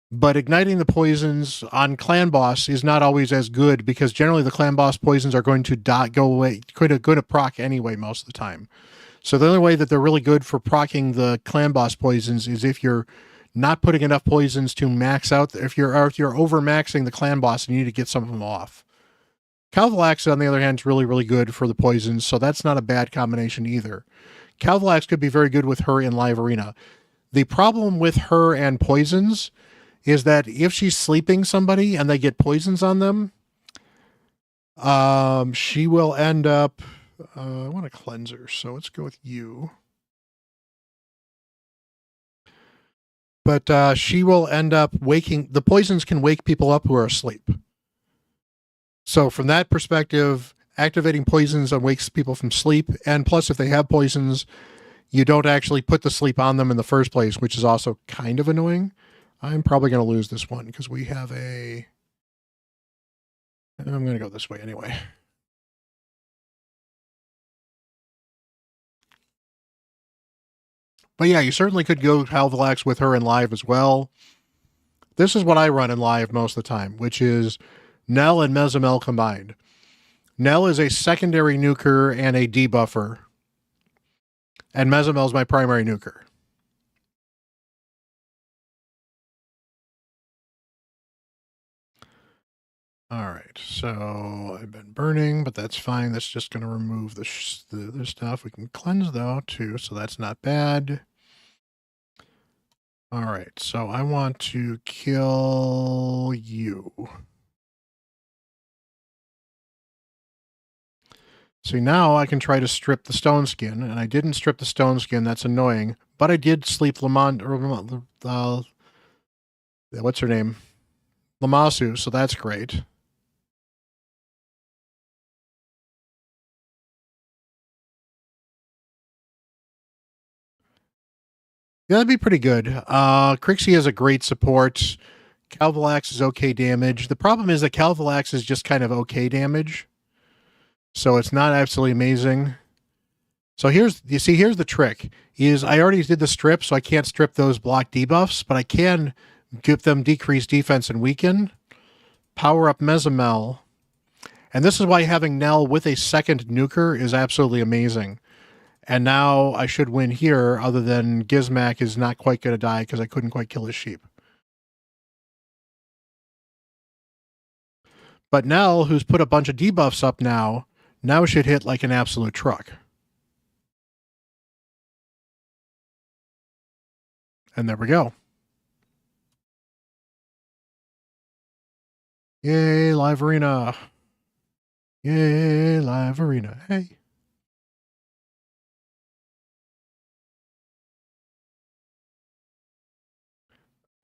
But igniting the poisons on clan boss is not always as good because generally the clan boss poisons are going to go away, going to proc anyway most of the time. So the only way that they're really good for procking the clan boss poisons is if you're not putting enough poisons to max out. If you're over maxing the clan boss and you need to get some of them off. Calvalax, on the other hand, is really, really good for the poisons, so that's not a bad combination either. Calvalax could be very good with her in live arena. The problem with her and poisons is that if she's sleeping somebody and they get poisons on them, she will end up. I want a cleanser, so let's go with you. But she will end up waking. The poisons can wake people up who are asleep. So from that perspective, activating poisons wakes people from sleep. And plus, if they have poisons, you don't actually put the sleep on them in the first place, which is also kind of annoying. I'm probably going to lose this one because we have I'm going to go this way anyway. But yeah, you certainly could go Halvalax with her in live as well. This is what I run in live most of the time, which is Nell and Mezamel combined. Nell is a secondary nuker and a debuffer. And Mezamel is my primary nuker. All right, so I've been burning, but that's fine. That's just going to remove the other stuff. We can cleanse, though, too, so that's not bad. All right, so I want to kill you. See, now I can try to strip the stone skin, and I didn't strip the stone skin. That's annoying. But I did sleep what's her name? Lamasu, so that's great. Yeah, that'd be pretty good. Crixie is a great support. Calvalax is okay damage. The problem is that Calvalax is just kind of okay damage, so it's not absolutely amazing. So here's the trick: is I already did the strip, so I can't strip those block debuffs, but I can give them decreased defense and weaken. Power up Mezamel, and this is why having Nell with a second nuker is absolutely amazing. And now I should win here, other than Gizmak is not quite going to die because I couldn't quite kill his sheep. But Nell, who's put a bunch of debuffs up now should hit like an absolute truck. And there we go. Yay, live arena. Yay, live arena. Hey.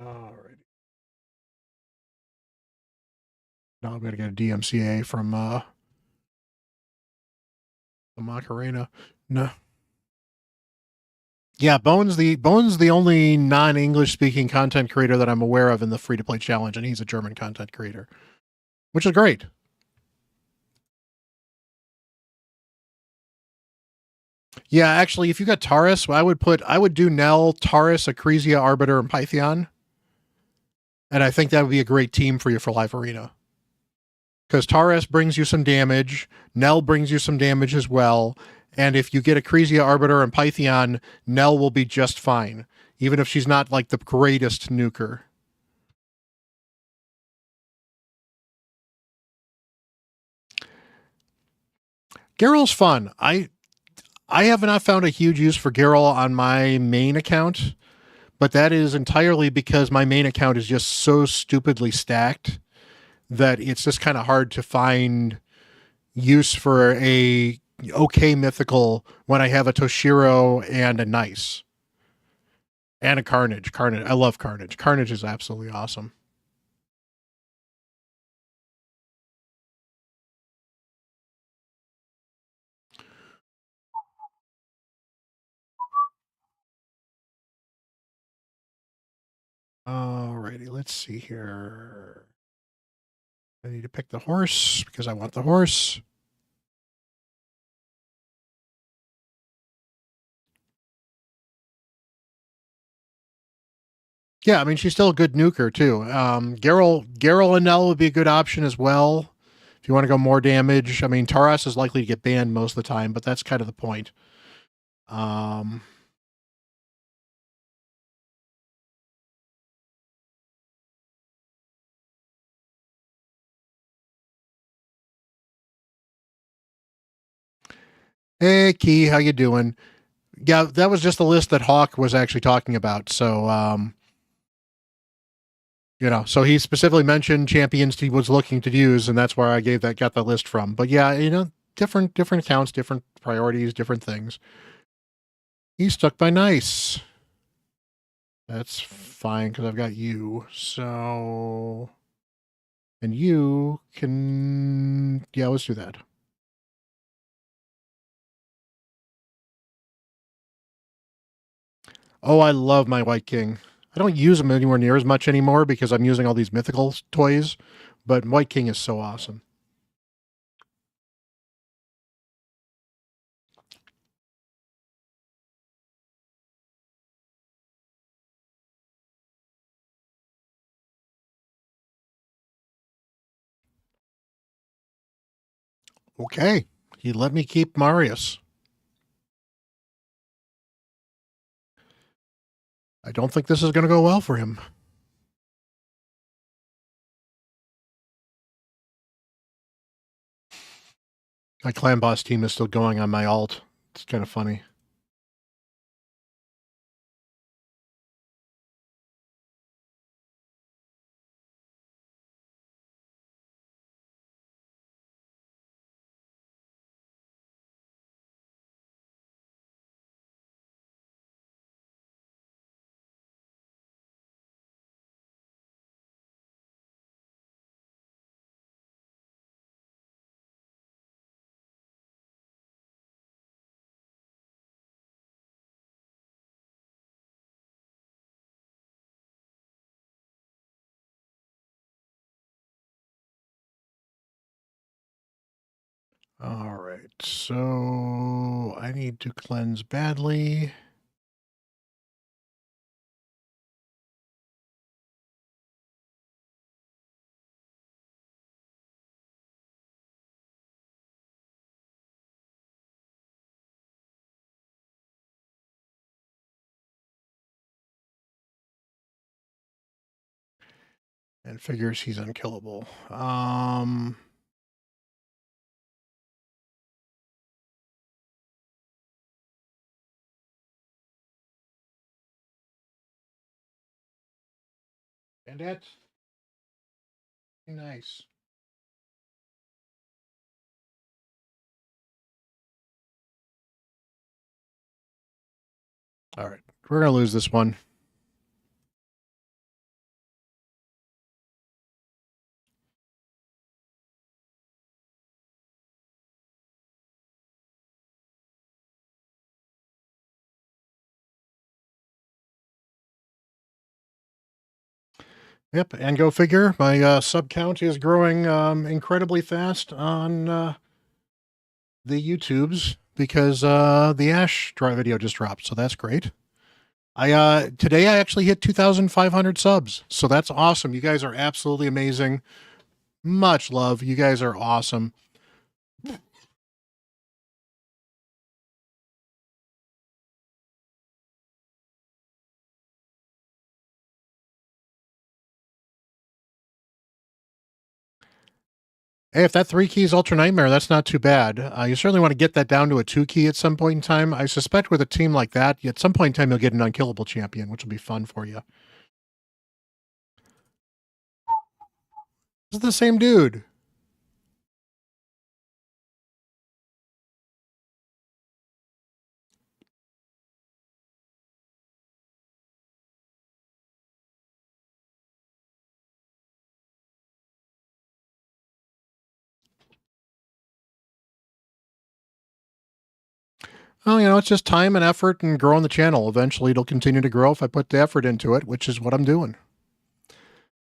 Alrighty. Now I'm going to get a DMCA from the Macarena. No. Yeah, Bones the only non-English speaking content creator that I'm aware of in the free to play challenge, and he's a German content creator, which is great. Yeah, actually, if you got Taurus, I would do Nell, Taurus, Acrisia, Arbiter, and Pythion, and I think that would be a great team for you for Live Arena. Because Taurus brings you some damage, Nell brings you some damage as well, and if you get Acrisia, Arbiter, and Pythion, Nell will be just fine, even if she's not like the greatest nuker. Geralt's fun. I have not found a huge use for Geralt on my main account, but that is entirely because my main account is just so stupidly stacked that it's just kind of hard to find use for a okay mythical when I have a Toshiro and a Nice and a Carnage. Carnage, I love Carnage. Carnage is absolutely awesome. Alrighty, let's see here. I need to pick the horse because I want the horse. Yeah, I mean she's still a good nuker too. Geralt and Nell would be a good option as well if you want to go more damage. I mean Taras is likely to get banned most of the time, but that's kind of the point. Um, hey Key, how you doing? Yeah, that was just the list that Hawk was actually talking about. So so he specifically mentioned champions he was looking to use, and that's where I got the list from. But yeah, different accounts, different priorities, different things. He's stuck by Nice. That's fine because I've got you. So, and you can, yeah, let's do that. Oh, I love my White King. I don't use him anywhere near as much anymore because I'm using all these mythical toys, but White King is so awesome. Okay, he let me keep Marius. I don't think this is going to go well for him. My clan boss team is still going on my alt. It's kind of funny. All right, so I need to cleanse badly. And figures he's unkillable. And that's nice. All right, we're gonna lose this one. Yep, and go figure. My sub count is growing incredibly fast on the YouTubes because the Ash Dry video just dropped, so that's great. I today I actually hit 2,500 subs, so that's awesome. You guys are absolutely amazing. Much love. You guys are awesome. Hey, if that 3 keys Ultra Nightmare, that's not too bad. You certainly want to get that down to a 2 key at some point in time. I suspect with a team like that, at some point in time, you'll get an unkillable champion, which will be fun for you. This is the same dude. Well, it's just time and effort and growing the channel. Eventually, it'll continue to grow if I put the effort into it, which is what I'm doing.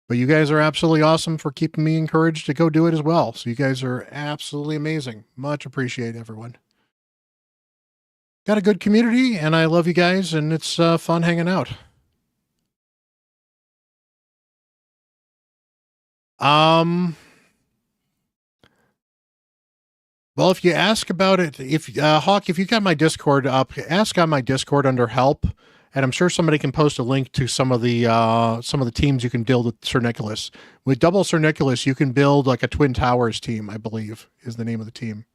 But you guys are absolutely awesome for keeping me encouraged to go do it as well. So you guys are absolutely amazing. Much appreciate everyone. Got a good community, and I love you guys, and it's fun hanging out. Um, well, if you ask about it, if Hawk, if you got my Discord up, ask on my Discord under help, and I'm sure somebody can post a link to some of the teams you can build with Sir Nicholas. With double Sir Nicholas, you can build like a Twin Towers team, I believe, is the name of the team.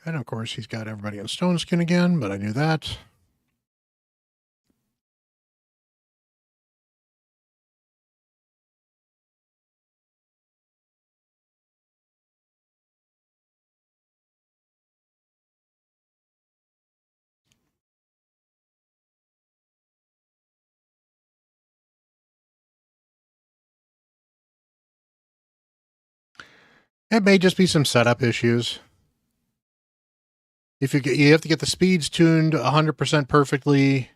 And of course, he's got everybody on Stone Skin again, but I knew that. It may just be some setup issues. If you have to get the speeds tuned 100% perfectly.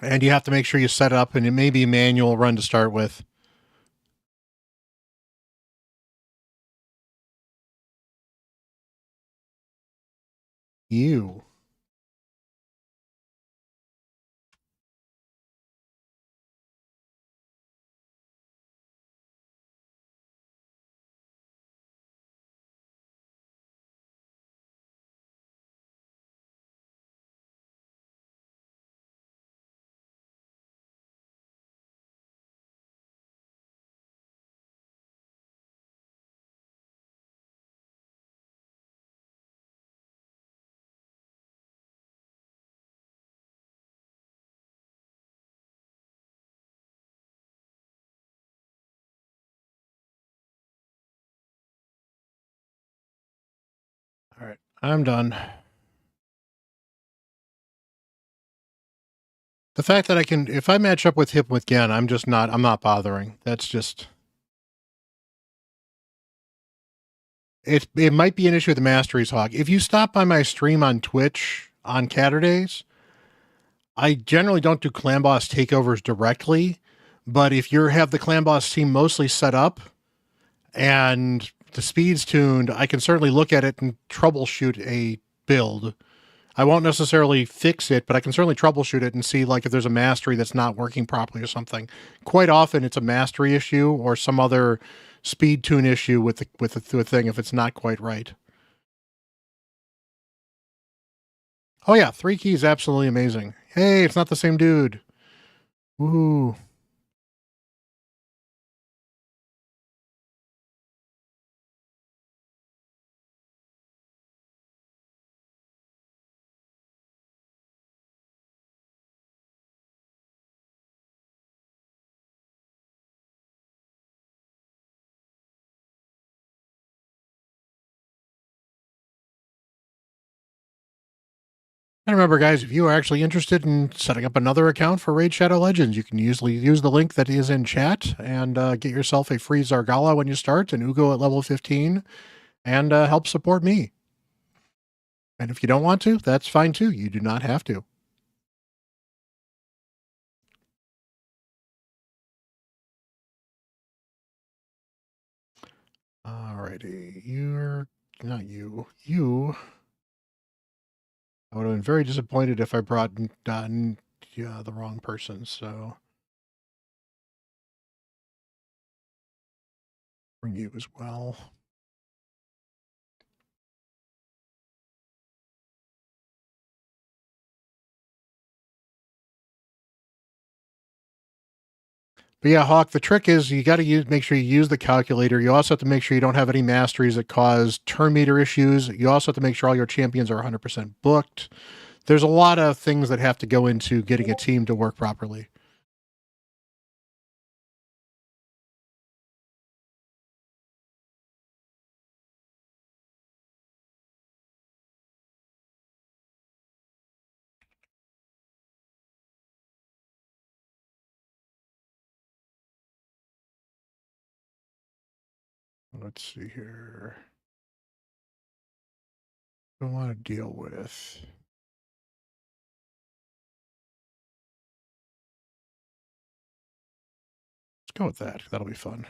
And you have to make sure you set it up, and it may be a manual run to start with. You. I'm done. The fact that I can, if I match up with him again, I'm not bothering. That's just, it might be an issue with the Masteries Hawk. If you stop by my stream on Twitch on CatHerdays, I generally don't do clan boss takeovers directly, but if you have the clan boss team mostly set up and the speed's tuned, I can certainly look at it and troubleshoot a build. I won't necessarily fix it, but I can certainly troubleshoot it and see like if there's a mastery that's not working properly or something. Quite often it's a mastery issue or some other speed tune issue with the thing if it's not quite right. Oh yeah, 3 keys, absolutely amazing. Hey, it's not the same dude. Woohoo. And remember, guys, if you are actually interested in setting up another account for Raid Shadow Legends, you can usually use the link that is in chat and get yourself a free Zargala when you start, an Ugo at level 15, and help support me. And if you don't want to, that's fine too. You do not have to. Alrighty, you're not you. You. I would have been very disappointed if I brought the wrong person. So bring you as well. But yeah, Hawk, the trick is you got to make sure you use the calculator. You also have to make sure you don't have any masteries that cause turn meter issues. You also have to make sure all your champions are 100% booked. There's a lot of things that have to go into getting a team to work properly. Let's see here. I want to deal with. Let's go with that. That'll be fun.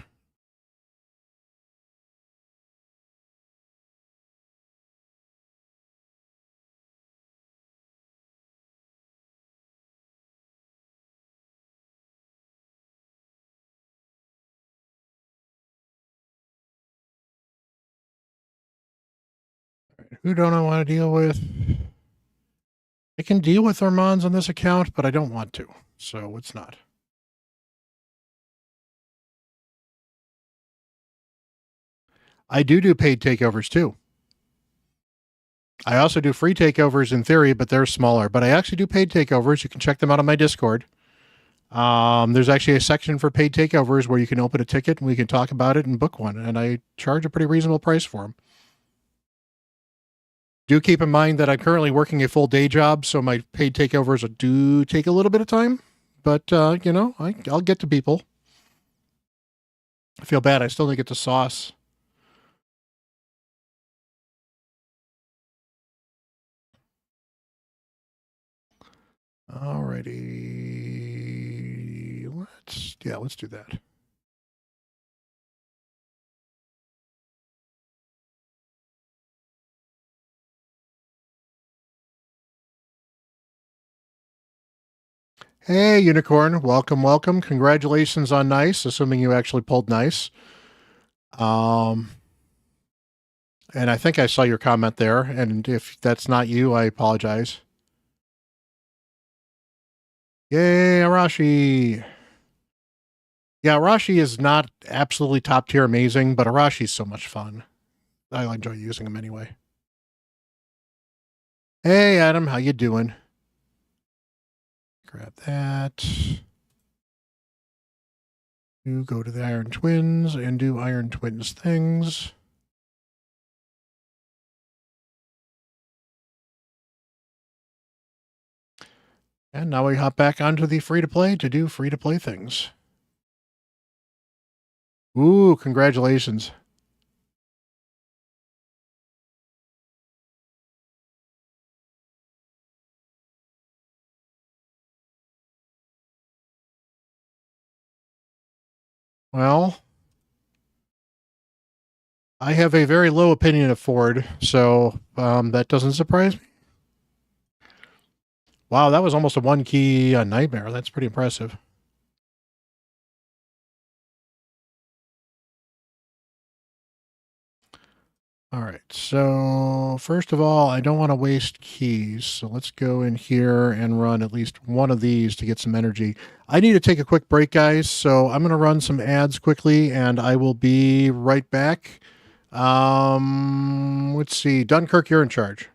Who don't I want to deal with? I can deal with Armands on this account, but I don't want to. So it's not. I do paid takeovers too. I also do free takeovers in theory, but they're smaller. But I actually do paid takeovers. You can check them out on my Discord. There's actually a section for paid takeovers where you can open a ticket and we can talk about it and book one. And I charge a pretty reasonable price for them. Do keep in mind that I'm currently working a full day job, so my paid takeovers do take a little bit of time. But, you know, I'll get to people. I feel bad. I still didn't get the sauce. Alrighty. Let's do that. Hey, Unicorn. Welcome, welcome. Congratulations on Nice, assuming you actually pulled Nice. And I think I saw your comment there. And if that's not you, I apologize. Yay, Arashi. Yeah, Arashi is not absolutely top tier amazing, but Arashi's so much fun. I enjoy using him anyway. Hey, Adam, how you doing? Grab that. You go to the Iron Twins and do Iron Twins things. And now we hop back onto the free-to-play to do free-to-play things. Ooh, congratulations. Well, I have a very low opinion of Ford, so that doesn't surprise me. Wow, that was almost a one-key nightmare. That's pretty impressive. All right, so first of all, I don't want to waste keys, so let's go in here and run at least one of these to get some energy. I need to take a quick break, guys, so I'm going to run some ads quickly, and I will be right back. Let's see. Dunkirk, you're in charge.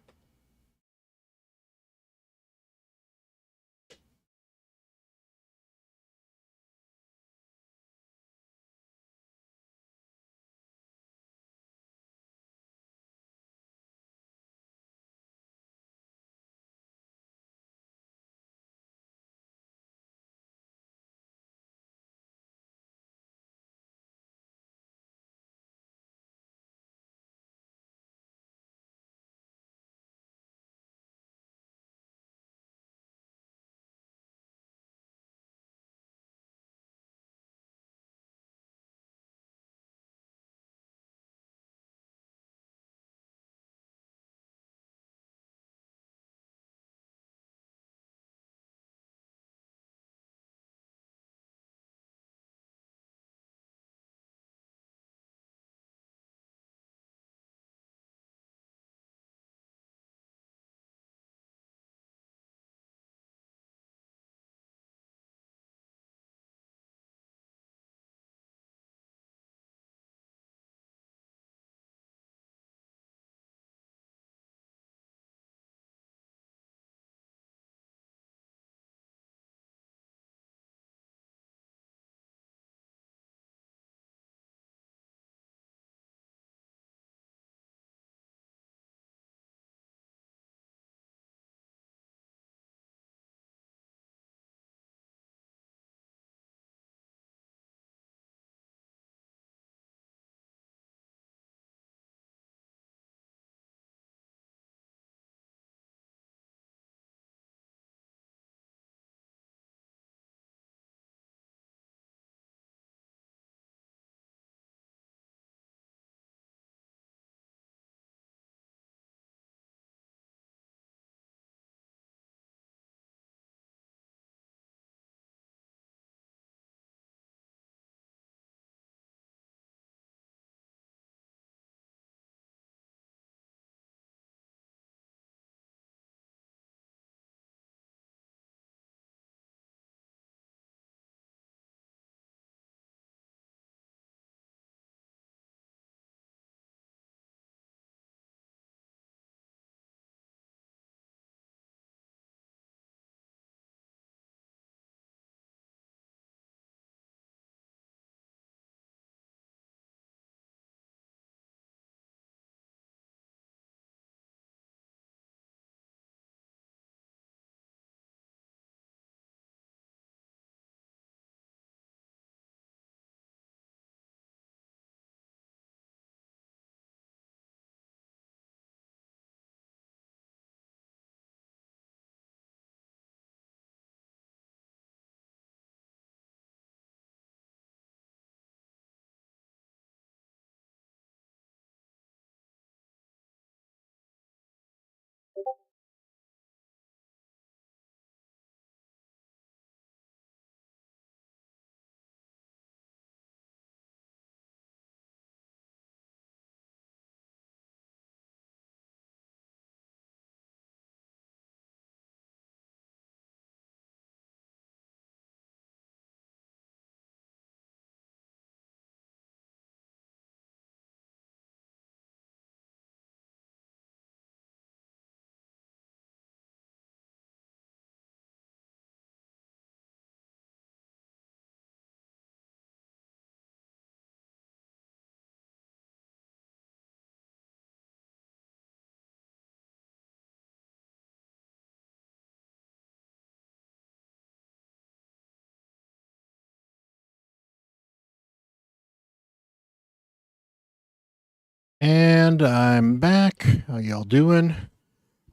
And I'm back. How y'all doing?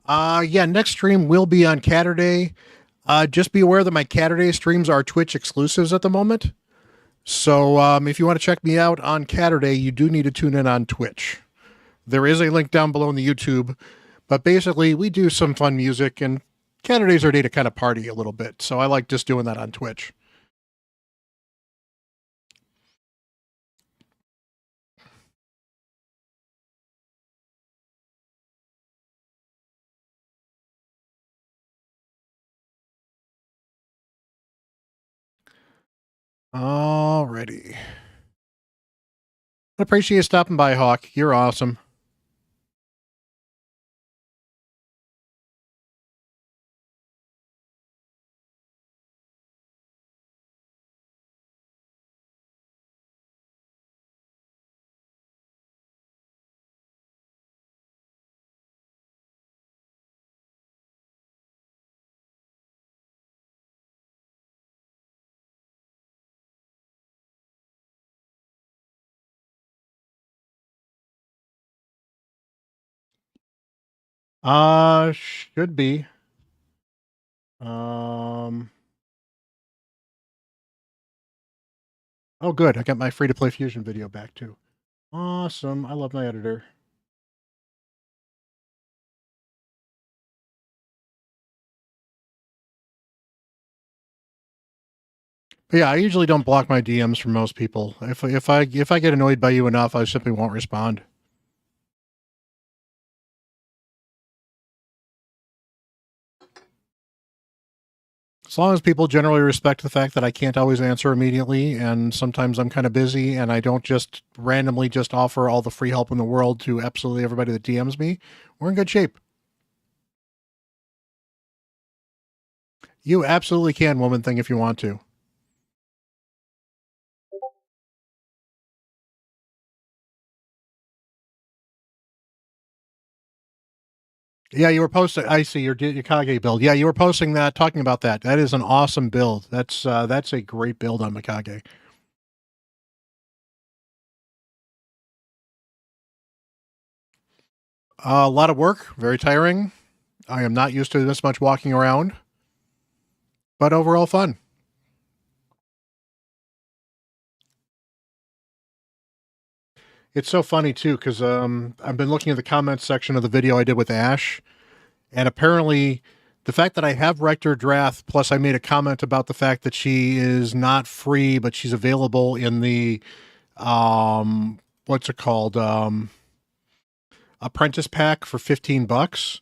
Yeah, next stream will be on CatHerder. Just be aware that my CatHerder streams are Twitch exclusives at the moment. So if you want to check me out on CatHerder, you do need to tune in on Twitch. There is a link down below in the YouTube. But basically, we do some fun music, and CatHerder's our day to kind of party a little bit. So I like just doing that on Twitch. Alrighty. I appreciate you stopping by, Hawk. You're awesome. Should be. Oh, good. I got my free-to-play Fusion video back, too. Awesome. I love my editor. But yeah, I usually don't block my DMs from most people. If I get annoyed by you enough, I simply won't respond. As long as people generally respect the fact that I can't always answer immediately, and sometimes I'm kind of busy, and I don't just randomly just offer all the free help in the world to absolutely everybody that DMs me, we're in good shape. You absolutely can, woman thing, if you want to. Yeah, you were posting. I see your Mikage build. Yeah, you were posting that, talking about that. That is an awesome build. That's a great build on Mikage. A lot of work, very tiring. I am not used to this much walking around, but overall fun. It's so funny too because I've been looking at the comments section of the video I did with Ash, and apparently the fact that I have Rector Drath, plus I made a comment about the fact that she is not free, but she's available in the what's it called? Apprentice pack for $15.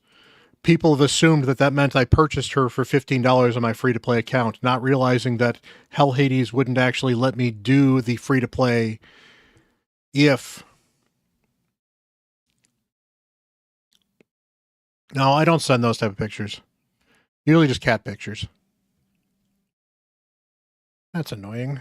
People have assumed that that meant I purchased her for $15 on my free-to-play account, not realizing that Hell Hades wouldn't actually let me do the free-to-play if... No, I don't send those type of pictures. Usually just cat pictures. That's annoying.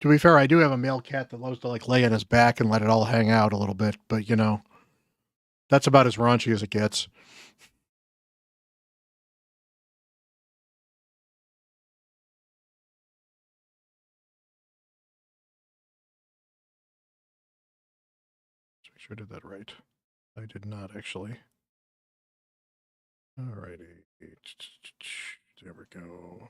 To be fair, I do have a male cat that loves to like lay on his back and let it all hang out a little bit, but you know, that's about as raunchy as it gets. Let's make sure I did that right. I did not actually. Alrighty. There we go.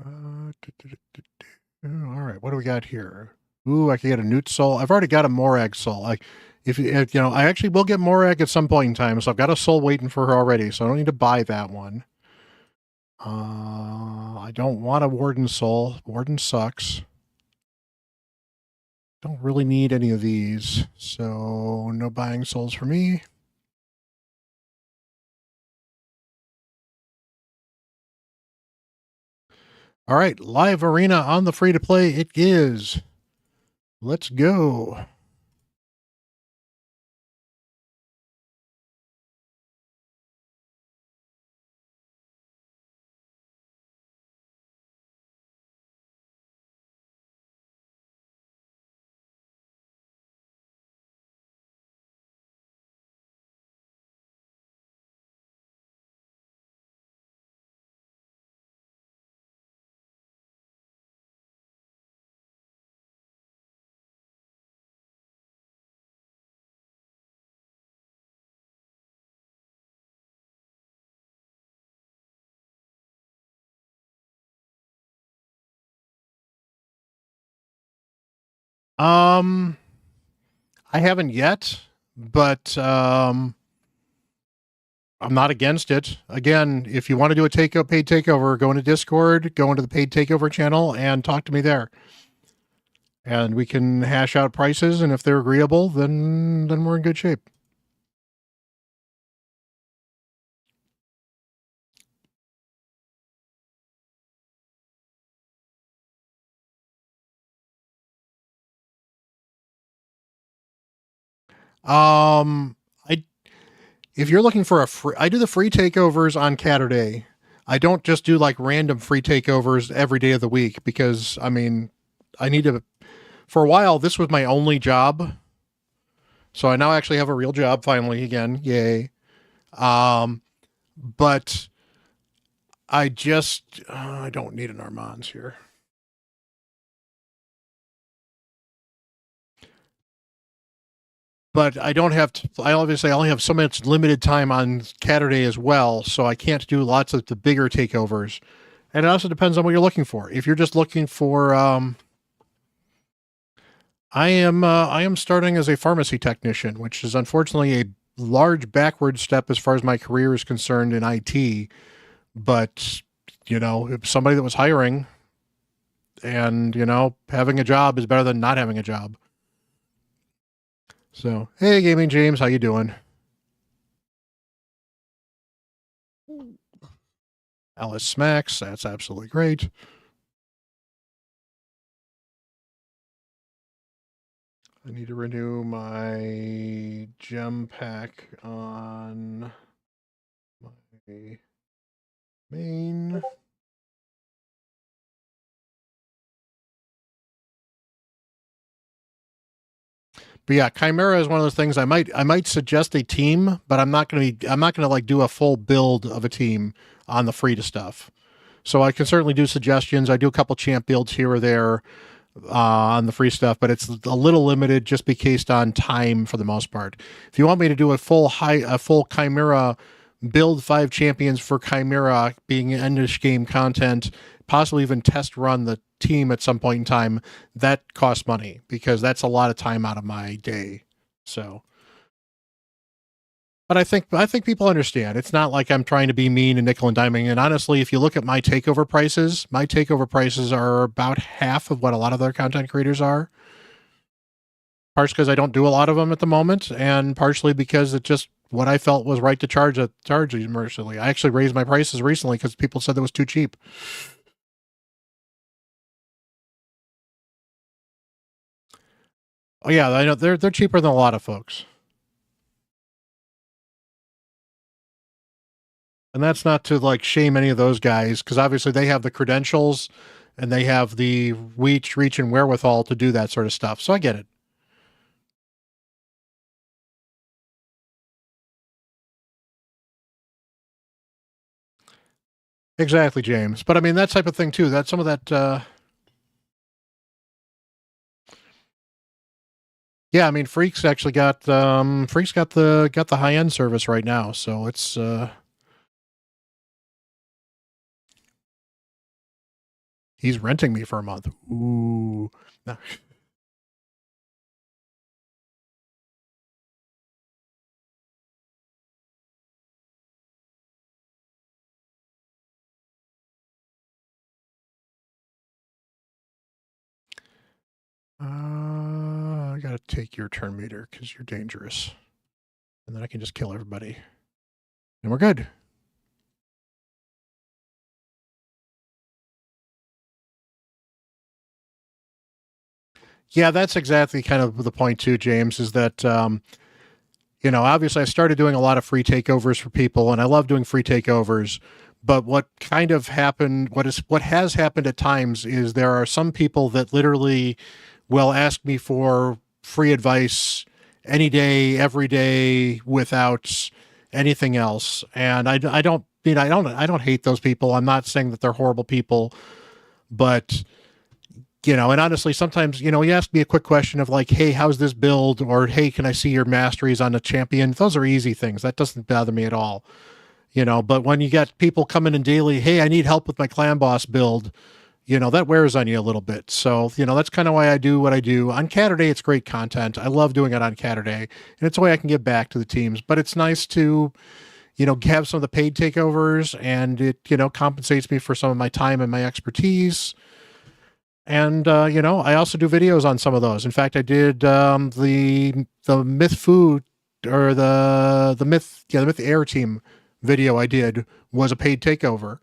All right, what do we got here? Ooh, I can get a Newt soul. I've already got a Morag soul. If you know, I actually will get Morag at some point in time, so I've got a soul waiting for her already, so I don't need to buy that one. I don't want a Warden soul. Warden sucks. Don't really need any of these, so no buying souls for me. All right, live arena on the free to play it is. Let's go. I haven't yet, but I'm not against it. Again, if you want to do a paid takeover, go into Discord, go into the paid takeover channel, and talk to me there. And we can hash out prices, and if they're agreeable, then we're in good shape. I if you're looking for a free, I do the free takeovers on CatHerder. I don't just do like random free takeovers every day of the week because I mean, I need to. For a while, this was my only job, so I now actually have a real job finally again. Yay! But I don't need an Armands here. But I don't have to, I obviously only have so much limited time on CatHerder as well, so I can't do lots of the bigger takeovers. And it also depends on what you're looking for. If you're just looking for, I am starting as a pharmacy technician, which is unfortunately a large backward step as far as my career is concerned in IT. But if somebody that was hiring, and having a job is better than not having a job. So, hey, Gaming James, how you doing? Alice Smacks, that's absolutely great. I need to renew my gem pack on my main. But yeah, Chimera is one of those things I might suggest a team, but I'm not gonna like do a full build of a team on the free to stuff. So I can certainly do suggestions. I do a couple champ builds here or there on the free stuff, but it's a little limited just based on time for the most part. If you want me to do a full Chimera build 5 champions for Chimera being endish game content, possibly even test run the team at some point in time, that costs money because that's a lot of time out of my day. So, but I think people understand. It's not like I'm trying to be mean and nickel and diming. And honestly, if you look at my takeover prices are about half of what a lot of other content creators are. Partially because I don't do a lot of them at the moment, and partially because it's just what I felt was right to charge commercially. I actually raised my prices recently because people said it was too cheap. Oh yeah, I know they're cheaper than a lot of folks. And that's not to like shame any of those guys because obviously they have the credentials and they have the reach and wherewithal to do that sort of stuff. So I get it. Exactly, James. But I mean that type of thing too. That's some of that yeah, I mean Freak's actually got Freak's got the high end service right now. So it's he's renting me for a month. Ooh. No. to take your turn meter because you're dangerous. And then I can just kill everybody. And we're good. Yeah, that's exactly kind of the point too, James, is that, obviously I started doing a lot of free takeovers for people, and I love doing free takeovers. But what kind of happened, what has happened at times is there are some people that literally will ask me for free advice any day, every day, without anything else. And I don't hate those people. I'm not saying that they're horrible people, but and honestly, sometimes, you ask me a quick question of like, hey, how's this build? Or, hey, can I see your masteries on a champion? Those are easy things. That doesn't bother me at all. But when you got people coming in daily, hey, I need help with my clan boss build, that wears on you a little bit. So, that's kind of why I do what I do. On CatHerder, it's great content. I love doing it on CatHerder, and it's a way I can give back to the teams. But it's nice to, have some of the paid takeovers, and it, compensates me for some of my time and my expertise. And I also do videos on some of those. In fact, I did the Myth Food or the Myth Air Team video I did was a paid takeover.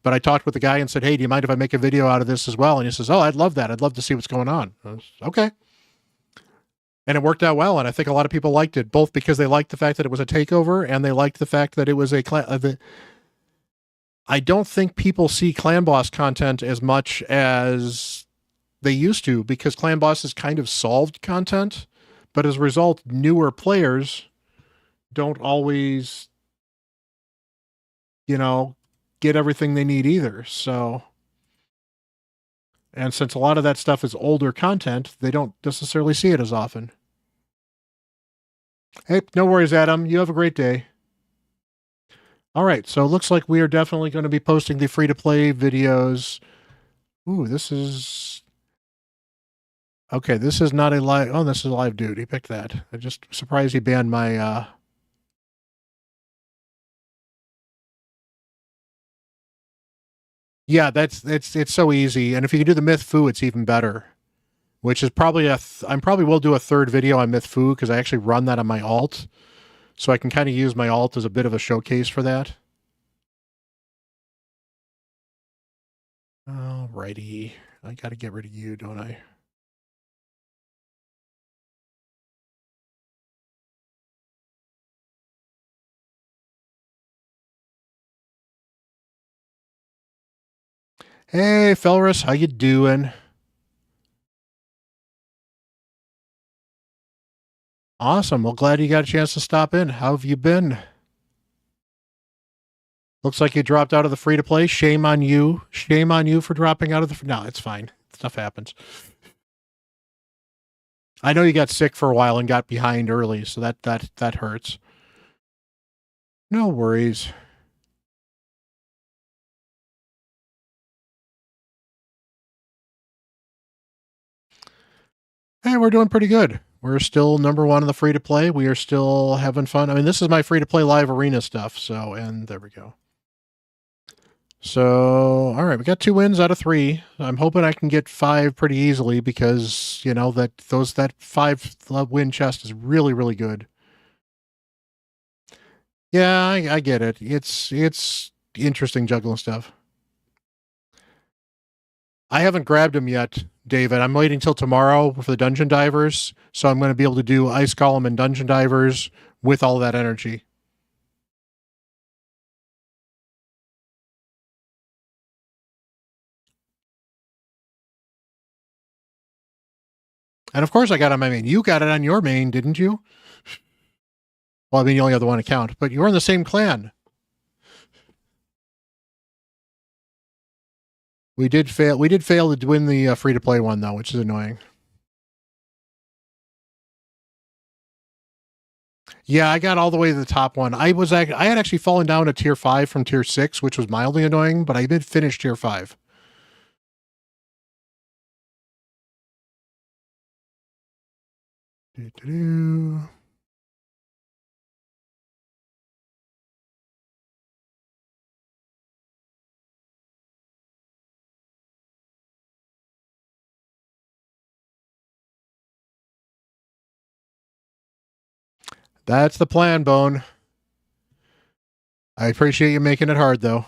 But I talked with the guy and said, "Hey, do you mind if I make a video out of this as well?" And he says, "Oh, I'd love that. I'd love to see what's going on." I was, okay. And it worked out well, and I think a lot of people liked it, both because they liked the fact that it was a takeover and they liked the fact that it was a clan. I don't think people see clan boss content as much as they used to, because clan boss is kind of solved content, but as a result, newer players don't always, get everything they need either. So, and since a lot of that stuff is older content, they don't necessarily see it as often. Hey, no worries, Adam. You have a great day. All right, so it looks like we are definitely going to be posting the free-to-play videos. Ooh, this is... Okay, this is not a live... Oh, this is a live dude. He picked that. I'm just surprised he banned my... Yeah, it's so easy. And if you can do the Myth Foo, it's even better. Which is probably I probably will do a third video on Myth Foo, because I actually run that on my alt. So I can kind of use my alt as a bit of a showcase for that. Alrighty. I got to get rid of you, don't I? Hey, Felrus, how you doing? Awesome. Well, glad you got a chance to stop in. How have you been? Looks like you dropped out of the free-to-play. Shame on you. Shame on you for dropping out of the... No, it's fine. Stuff happens. I know you got sick for a while and got behind early, so that hurts. No worries. Hey, we're doing pretty good. We're still number one in the free to play. We are still having fun. I mean, this is my free to play live arena stuff. So, and there we go. So, all right, we got 2 wins out of 3. I'm hoping I can get 5 pretty easily, because that 5 win chest is really, really good. Yeah, I get it. It's interesting juggling stuff. I haven't grabbed him yet, David. I'm waiting till tomorrow for the dungeon divers, so I'm going to be able to do ice column and dungeon divers with all that energy. And of course, I got it on my main. You got it on your main, didn't you? Well, I mean, you only have the one account, but you're in the same clan. We did fail. We did fail to win the free to play one though, which is annoying. Yeah, I got all the way to the top one. I had actually fallen down to tier 5 from tier 6, which was mildly annoying, but I did finish tier 5. Doo-doo-doo. That's the plan, Bone. I appreciate you making it hard, though.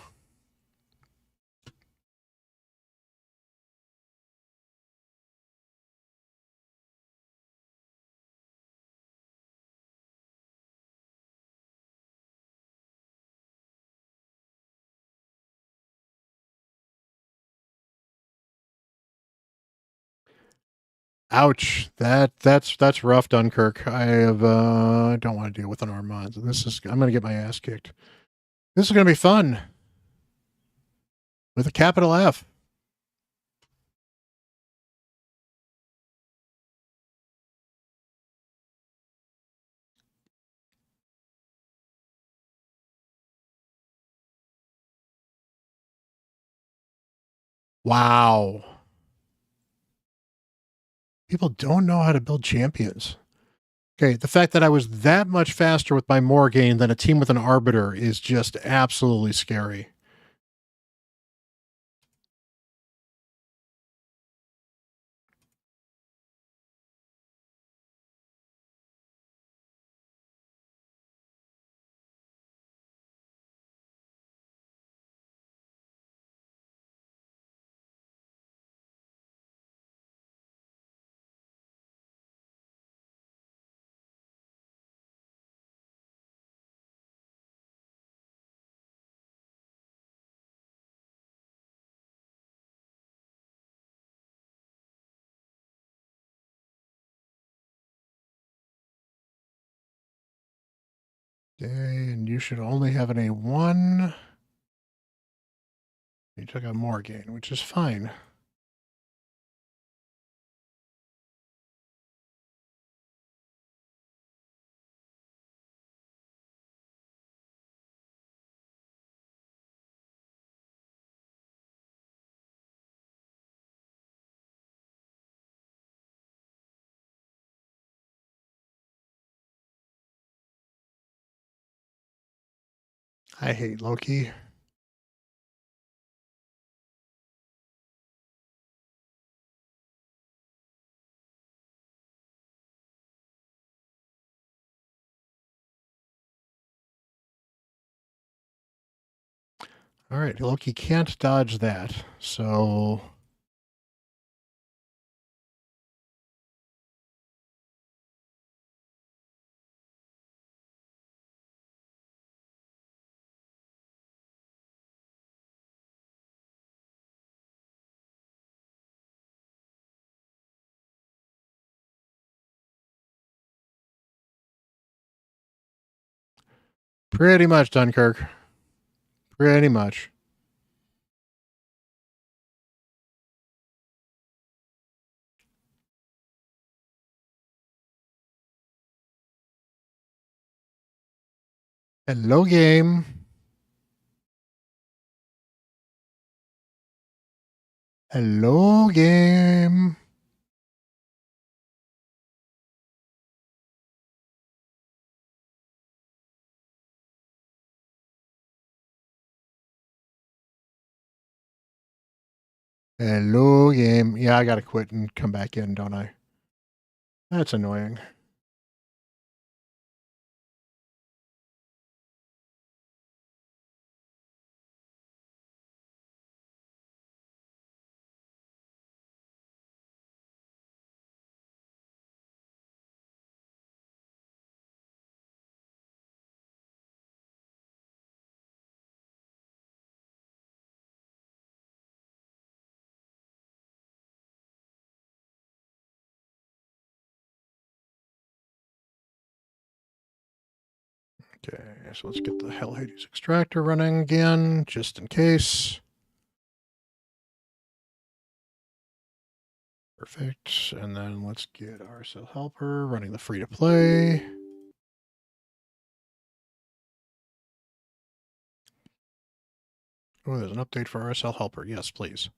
Ouch. That's rough, Dunkirk. I don't want to deal with an Armand. I'm gonna get my ass kicked. This is gonna be fun. With a capital F. Wow. People don't know how to build champions. Okay, the fact that I was that much faster with my Morgaine than a team with an Arbiter is just absolutely scary. Okay, and you should only have an A1. You took out Morgaine, which is fine. I hate Loki. All right, Loki can't dodge that. So pretty much, Dunkirk. Pretty much. Hello, game. Hello, game. Hello, game. Yeah, I gotta quit and come back in, don't I? That's annoying. Okay, so let's get the Hell Hades extractor running again, just in case. Perfect. And then let's get our Cell Helper running the free to play. Oh, there's an update for RSL Helper. Yes, please.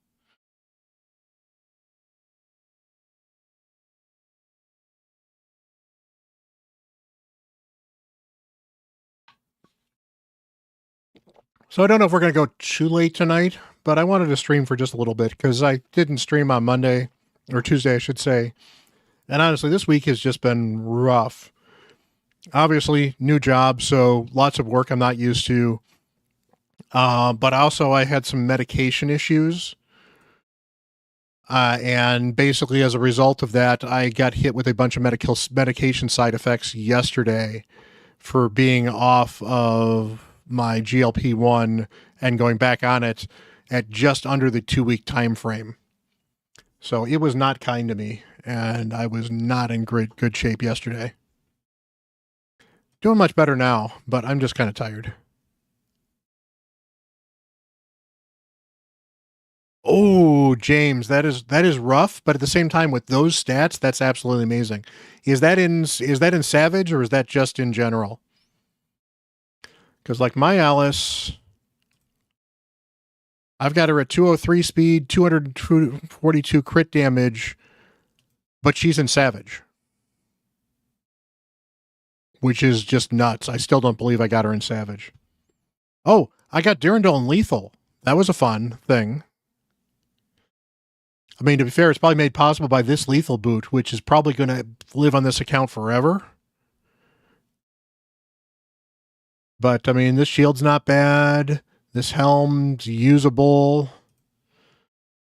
So I don't know if we're going to go too late tonight, but I wanted to stream for just a little bit because I didn't stream on Monday or Tuesday, I should say. And honestly, this week has just been rough. Obviously, new job, so lots of work I'm not used to. But also, I had some medication issues. And basically, as a result of that, I got hit with a bunch of medication side effects yesterday for being off of my GLP-1 and going back on it at just under the 2 week time frame. So it was not kind to me, and I was not in good shape yesterday. Doing much better now, but I'm just kind of tired. Oh, James, that is rough, but at the same time, with those stats, that's absolutely amazing. Is that in Savage or is that just in general? Because like my Alice, I've got her at 203 speed, 242 crit damage, but she's in Savage, which is just nuts. I still don't believe I got her in Savage. Oh, I got Durandal in Lethal. That was a fun thing. I mean, to be fair, it's probably made possible by this Lethal boot, which is probably going to live on this account forever. But I mean, this shield's not bad. This helm's usable.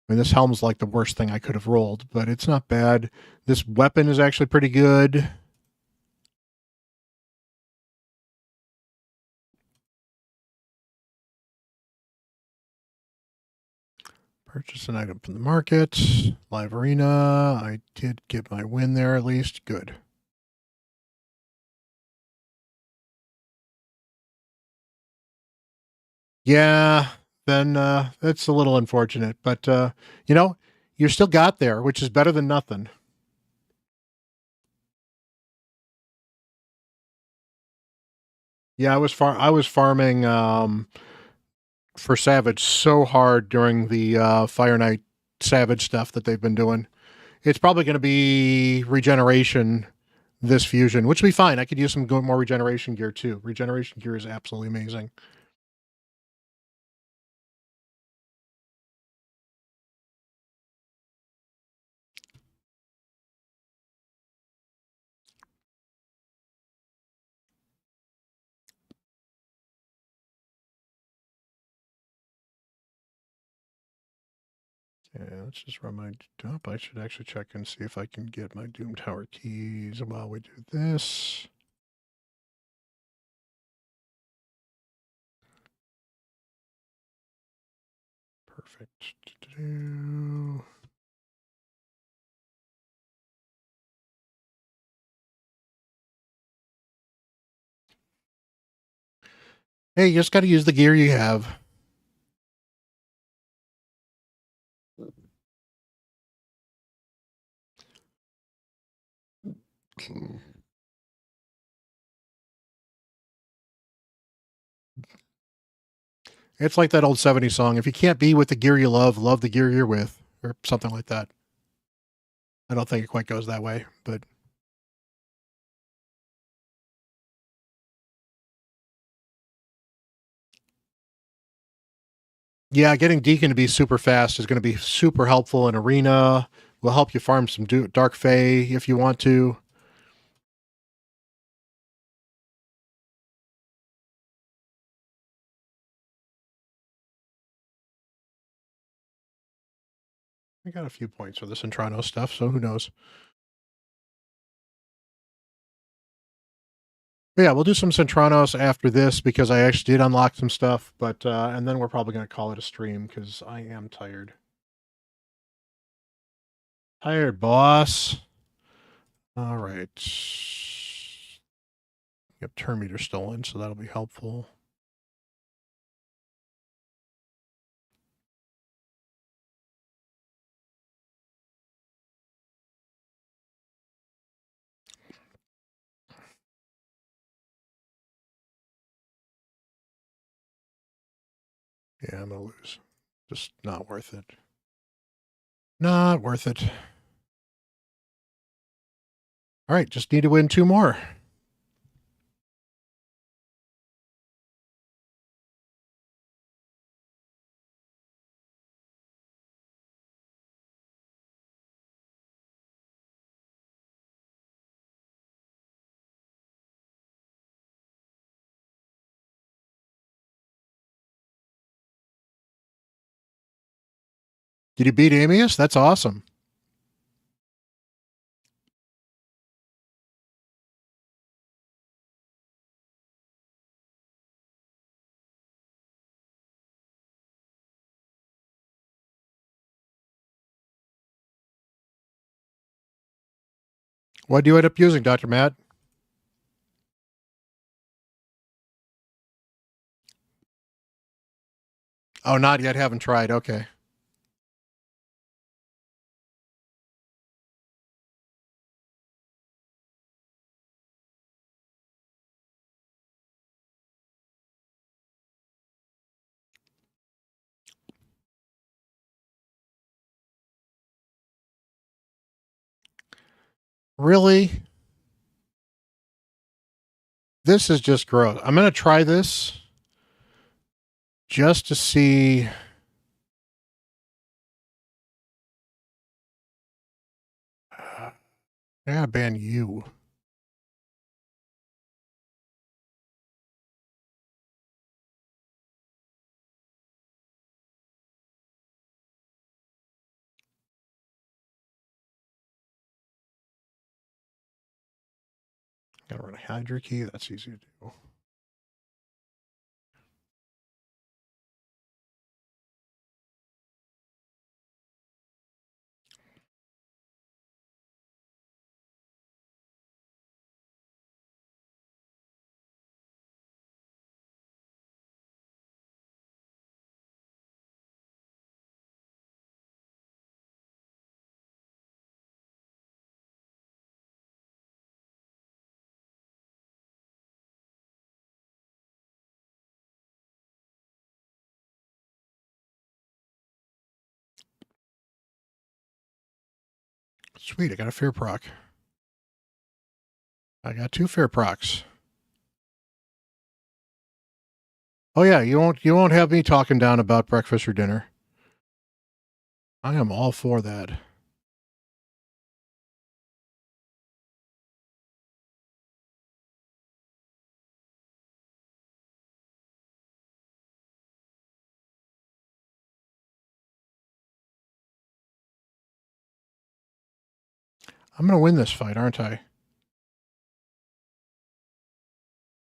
I mean, this helm's like the worst thing I could have rolled, but it's not bad. This weapon is actually pretty good. Purchase an item from the market. Live arena. I did get my win there at least. Good. Yeah, then that's a little unfortunate. But, you know, you still got there, which is better than nothing. Yeah, I was farming for Savage so hard during the Fire Knight Savage stuff that they've been doing. It's probably going to be regeneration this fusion, which will be fine. I could use some more regeneration gear too. Regeneration gear is absolutely amazing. Yeah, let's just run my dump. I should actually check and see if I can get my Doom Tower keys while we do this. Perfect. Hey, you just got to use the gear you have. It's like that old 70s song. If you can't be with the gear you love the gear you're with, or something like that. I don't think it quite goes that way, but yeah, getting Deacon to be super fast is going to be super helpful in Arena. Will help you farm some Dark Fae if you want to. I got a few points for the Centrano stuff, so who knows? But yeah, we'll do some Centranos after this because I actually did unlock some stuff, but and then we're probably going to call it a stream because I am tired. Tired, boss. All right. Yep, turn meter stolen, so that'll be helpful. Yeah, I'm gonna lose. Just not worth it. Not worth it. All right, just need to win 2 more. Did you beat Amius? That's awesome. What do you end up using, Dr. Matt? Oh, not yet. Haven't tried. Okay. Really? This is just gross. I'm going to try this just to see. I gotta ban you. Gotta run a Hydra key. That's easy to do. Sweet, I got a fear proc. I got 2 fear procs. Oh yeah, you won't have me talking down about breakfast or dinner. I am all for that. I'm gonna win this fight, aren't I?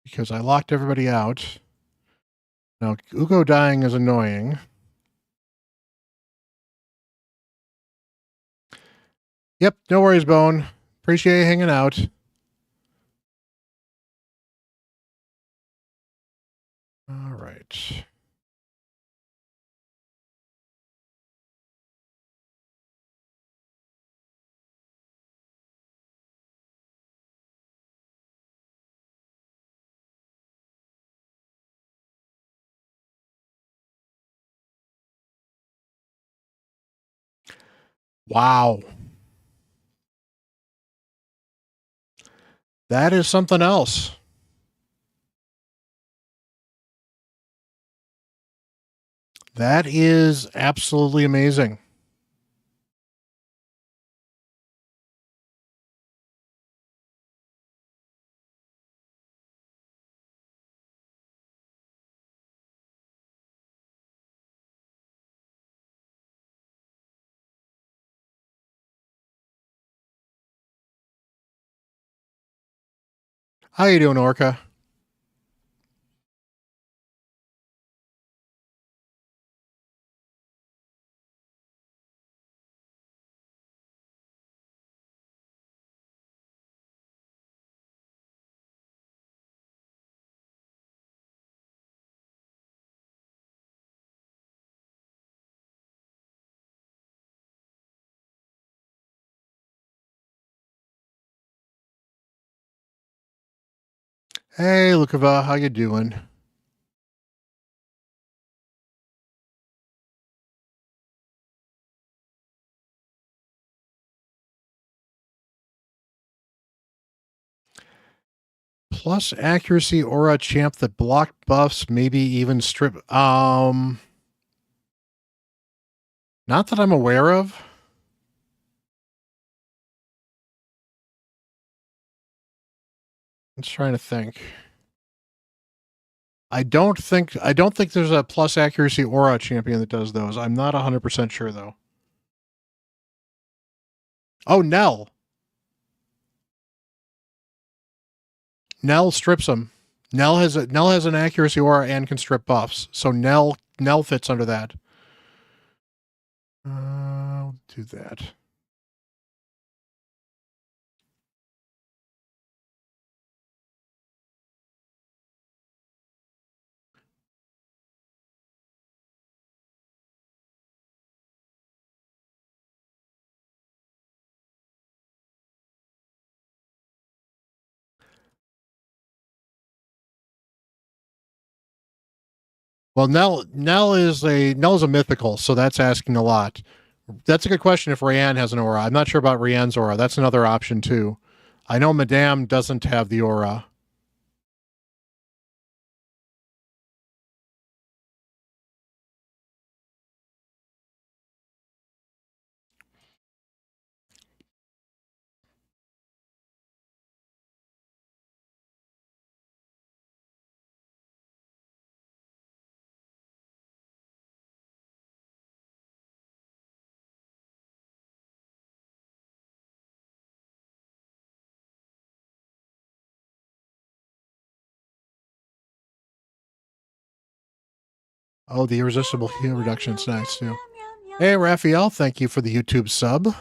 Because I locked everybody out. Now Ugo dying is annoying. Yep, no worries, Bone. Appreciate you hanging out. All right. Wow. That is something else. That is absolutely amazing. How you doing, Orca? Hey, Lukava, how you doing? Plus accuracy aura champ that block buffs, maybe even strip. Not that I'm aware of. I'm just trying to think. I don't think there's a plus accuracy aura champion that does those. I'm not 100% sure though. Oh, Nell. Nell strips them. Nell has an accuracy aura and can strip buffs. So Nell fits under that. I'll do that. Well, Nell's a mythical, so that's asking a lot. That's a good question if Rayanne has an aura. I'm not sure about Rayanne's aura. That's another option too. I know Madame doesn't have the aura. Oh, the irresistible heal reduction is nice too. Hey, Raphael, thank you for the YouTube sub.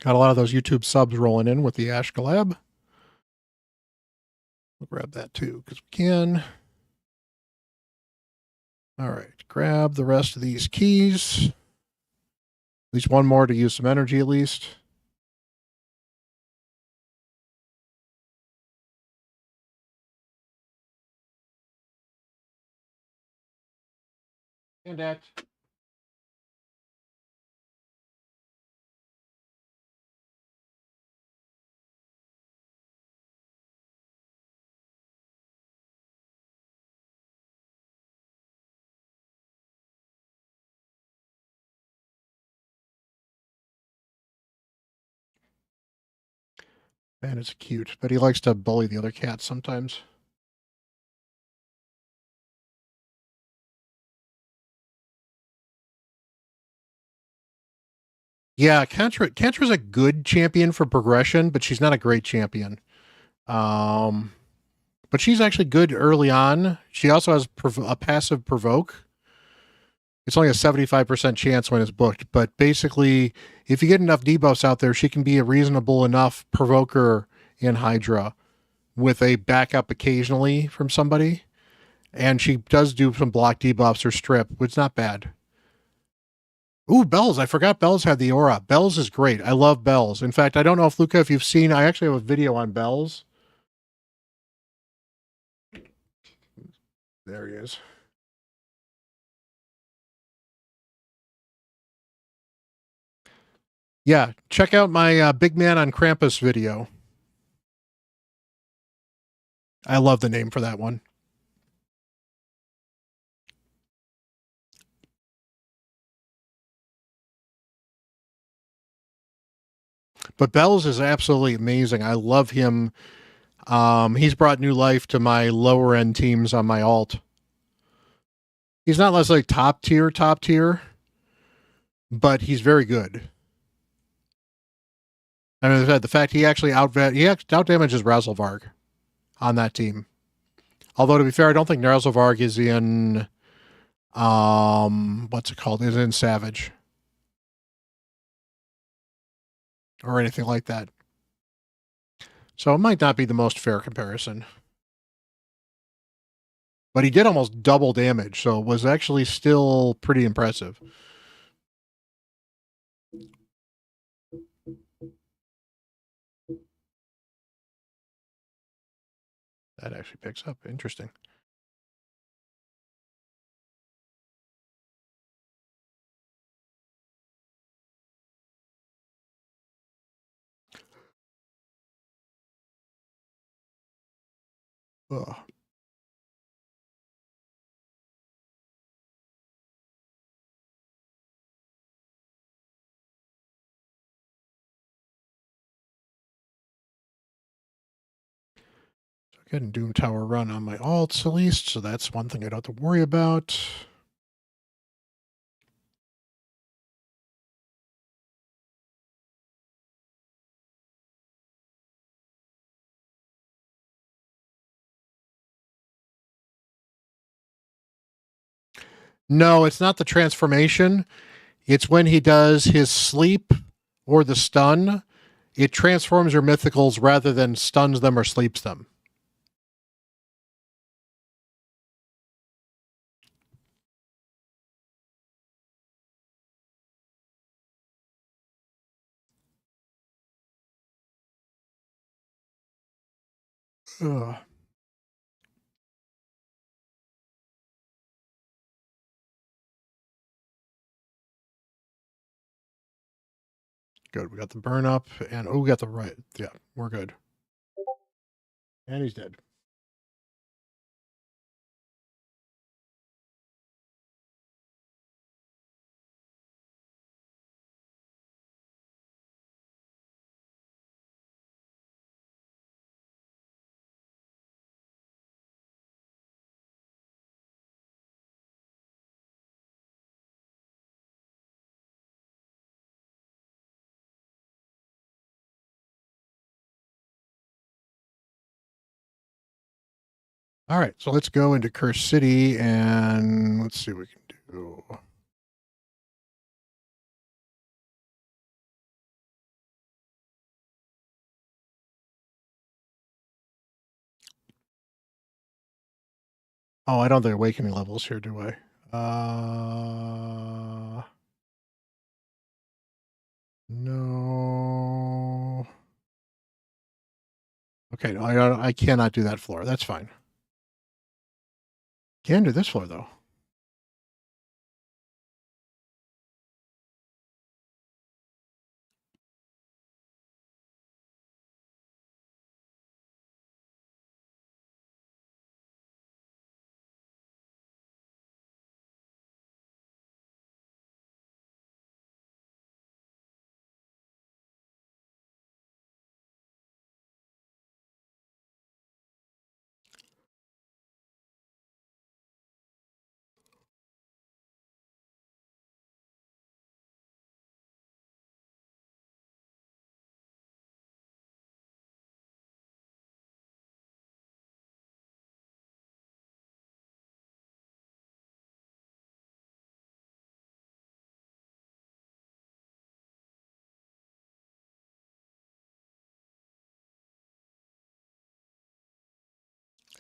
Got a lot of those YouTube subs rolling in with the Ash collab. We'll grab that too because we can. All right, grab the rest of these keys. At least one more to use some energy at least. And that. Man, it's cute, but he likes to bully the other cats sometimes. Yeah, Kantra's a good champion for progression, but she's not a great champion. But she's actually good early on. She also has a passive provoke. It's only a 75% chance when it's booked, but basically, if you get enough debuffs out there, she can be a reasonable enough provoker in Hydra with a backup occasionally from somebody. And she does do some block debuffs or strip, which is not bad. Ooh, Bells. I forgot Bells had the aura. Bells is great. I love Bells. In fact, I don't know if Luca, if you've seen, I actually have a video on Bells. There he is. Yeah, check out my Big Man on Krampus video. I love the name for that one. But Bells is absolutely amazing. I love him. He's brought new life to my lower end teams on my alt. He's not less like top tier, but he's very good. I mean, the fact he actually out damages Razelvarg on that team. Although to be fair, I don't think Razelvarg is in what's it called? Is in Savage or anything like that. So it might not be the most fair comparison. But he did almost double damage, so it was actually still pretty impressive. That actually picks up. Interesting. Ugh. Getting Doom Tower run on my alts at least, so that's one thing I don't have to worry about. No, it's not the transformation. It's when he does his sleep or the stun. It transforms your mythicals rather than stuns them or sleeps them. Ugh. Good. We got the burn up, and we got the right. Yeah, we're good. And he's dead. All right, so let's go into Curse City and let's see what we can do. Oh, I don't have the awakening levels here, do I? No. Okay, no, I cannot do that floor. That's fine. Can do this floor though.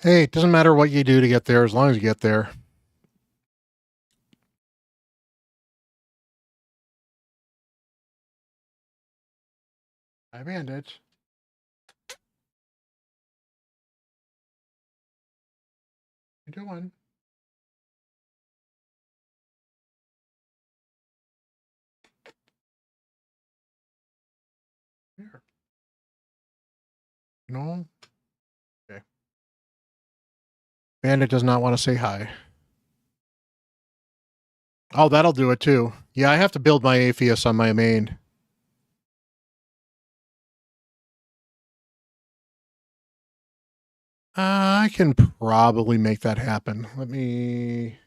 Hey, it doesn't matter what you do to get there as long as you get there. I bandage. You doing? Here. No? Okay. Bandit does not want to say hi. Oh, that'll do it too. Yeah, I have to build my Apheus on my main. I can probably make that happen. Let me...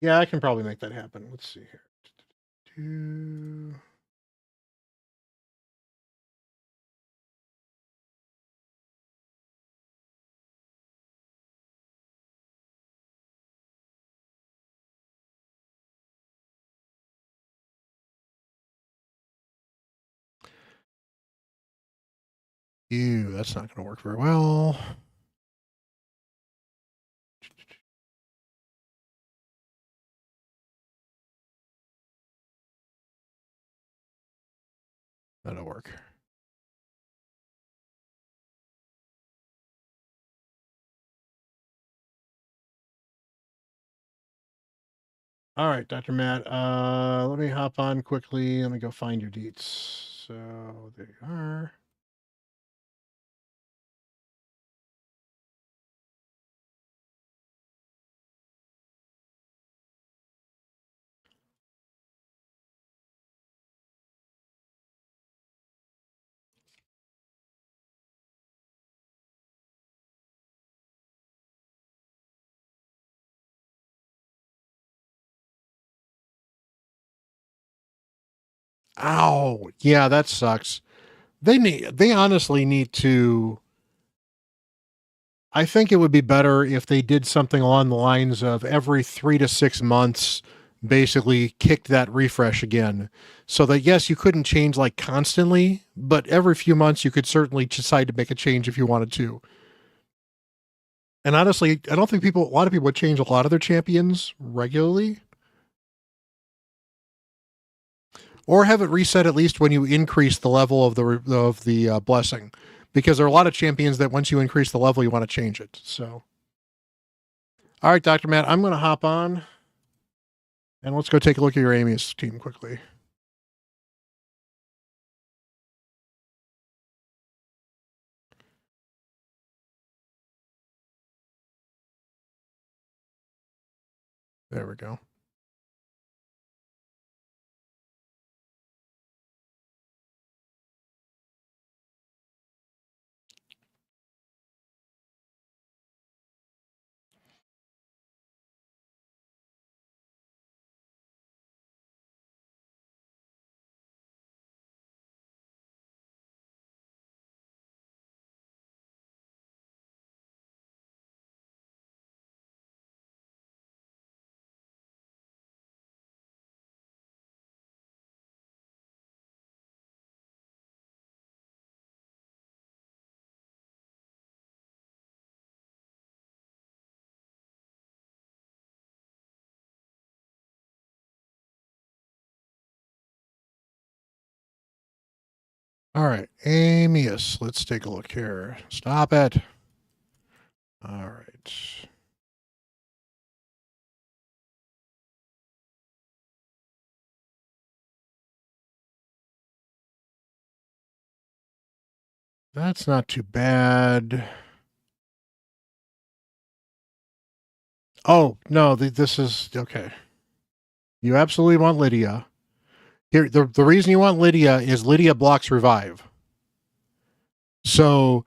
Yeah, I can probably make that happen. Let's see here. Ew, that's not going to work very well. That'll work. All right, Dr. Matt. Let me hop on quickly. Let me go find your deets. So there you are. Ow. Yeah, that sucks. They honestly need to I think it would be better if they did something along the lines of every 3 to 6 months, basically kicked that refresh again. So that, yes, you couldn't change like constantly, but every few months you could certainly decide to make a change if you wanted to. And honestly, I don't think a lot of people would change a lot of their champions regularly, or have it reset at least when you increase the level of the blessing, because there are a lot of champions that once you increase the level, you want to change it. So, all right, Dr. Matt, I'm going to hop on and let's go take a look at your Amius team quickly. There we go. All right, Amius, let's take a look here. Stop it. All right. That's not too bad. Oh, no, this is okay. You absolutely want Lydia. Here, the reason you want Lydia is Lydia blocks revive. So,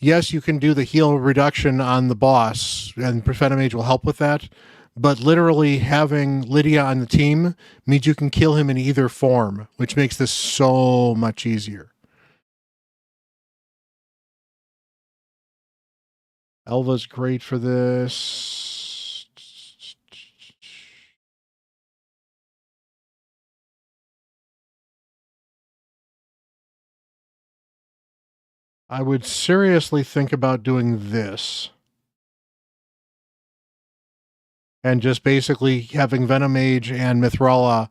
yes, you can do the heal reduction on the boss, and Mage will help with that. But literally having Lydia on the team means you can kill him in either form, which makes this so much easier. Elva's great for this. I would seriously think about doing this. And just basically having Venomage and Mithrala.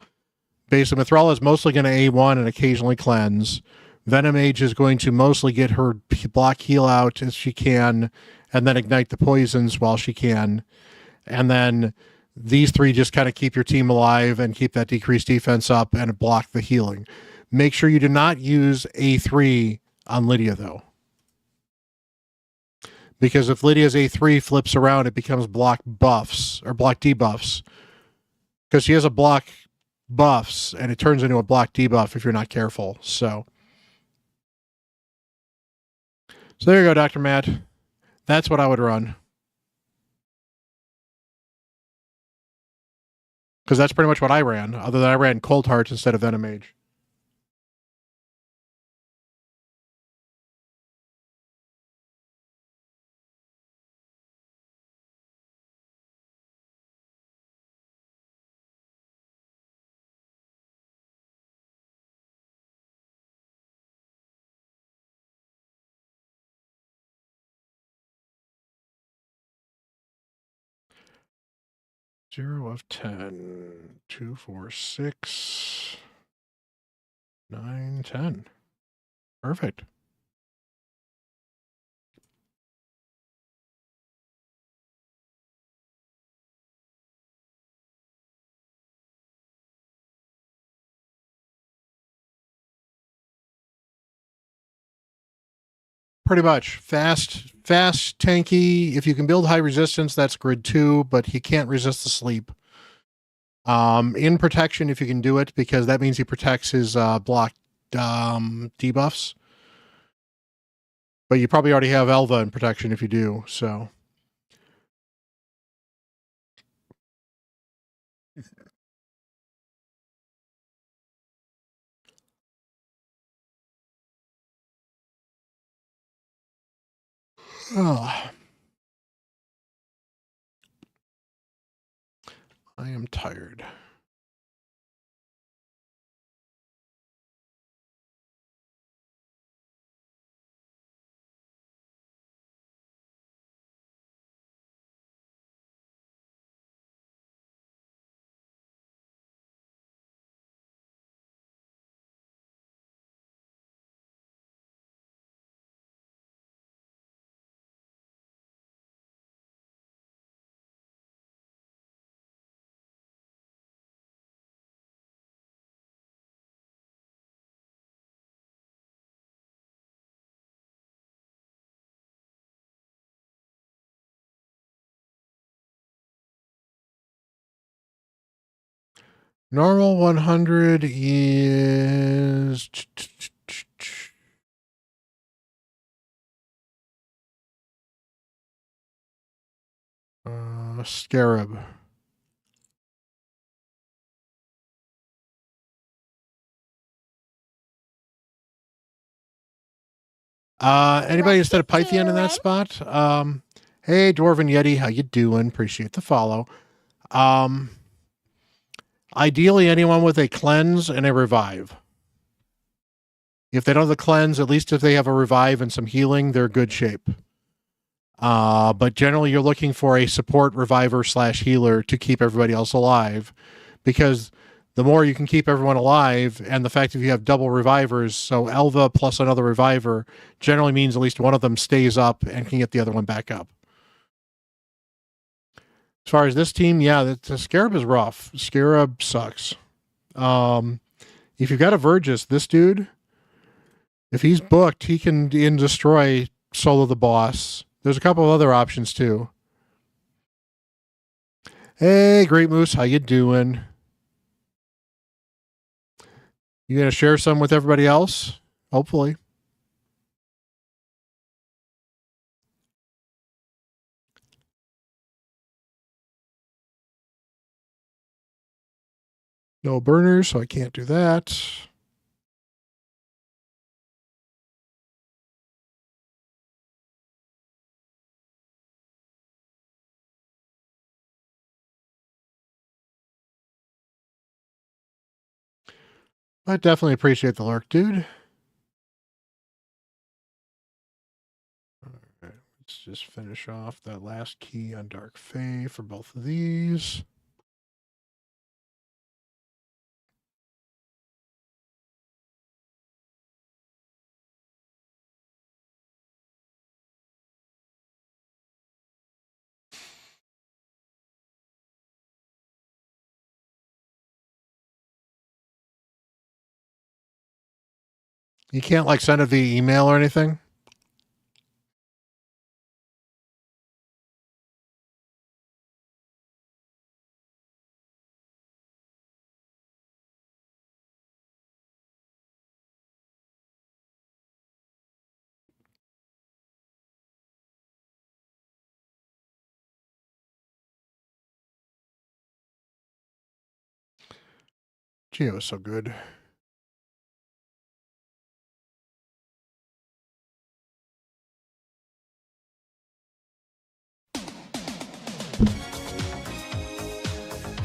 Basically, Mithrala is mostly going to A1 and occasionally cleanse. Venomage is going to mostly get her block heal out as she can, and then ignite the poisons while she can. And then these three just kind of keep your team alive and keep that decreased defense up and block the healing. Make sure you do not use A3 on Lydia, though. Because if Lydia's A3 flips around, it becomes block buffs or block debuffs. Because she has a block buffs and it turns into a block debuff if you're not careful. So there you go, Dr. Matt. That's what I would run. Because that's pretty much what I ran, other than I ran Cold Heart instead of Venomage. Zero of 10. 2, 4, 6, 9, 10. Perfect. Pretty much. Fast, tanky. If you can build high resistance, that's grid 2, but he can't resist the sleep. In protection, if you can do it, because that means he protects his block debuffs. But you probably already have Elva in protection if you do, so. Oh. I am tired. Normal 100 is Scarab. Anybody instead of Pythian in that spot? Hey, Dwarven Yeti, how you doing? Appreciate the follow. Ideally, anyone with a cleanse and a revive. If they don't have the cleanse, at least if they have a revive and some healing, they're good shape. But generally, you're looking for a support reviver / healer to keep everybody else alive, because the more you can keep everyone alive, and the fact that you have double revivers, so Elva plus another reviver generally means at least one of them stays up and can get the other one back up. As far as this team, yeah, the Scarab is rough. Scarab sucks. If you've got a Vergis, this dude, if he's booked, he can destroy solo the boss. There's a couple of other options too. Hey, Great Moose, how you doing? You gonna share some with everybody else? Hopefully. No burners, so I can't do that. I definitely appreciate the lurk, dude. All right, let's just finish off that last key on Dark Fae for both of these. You can't like send it via email or anything? Gee, it was so good.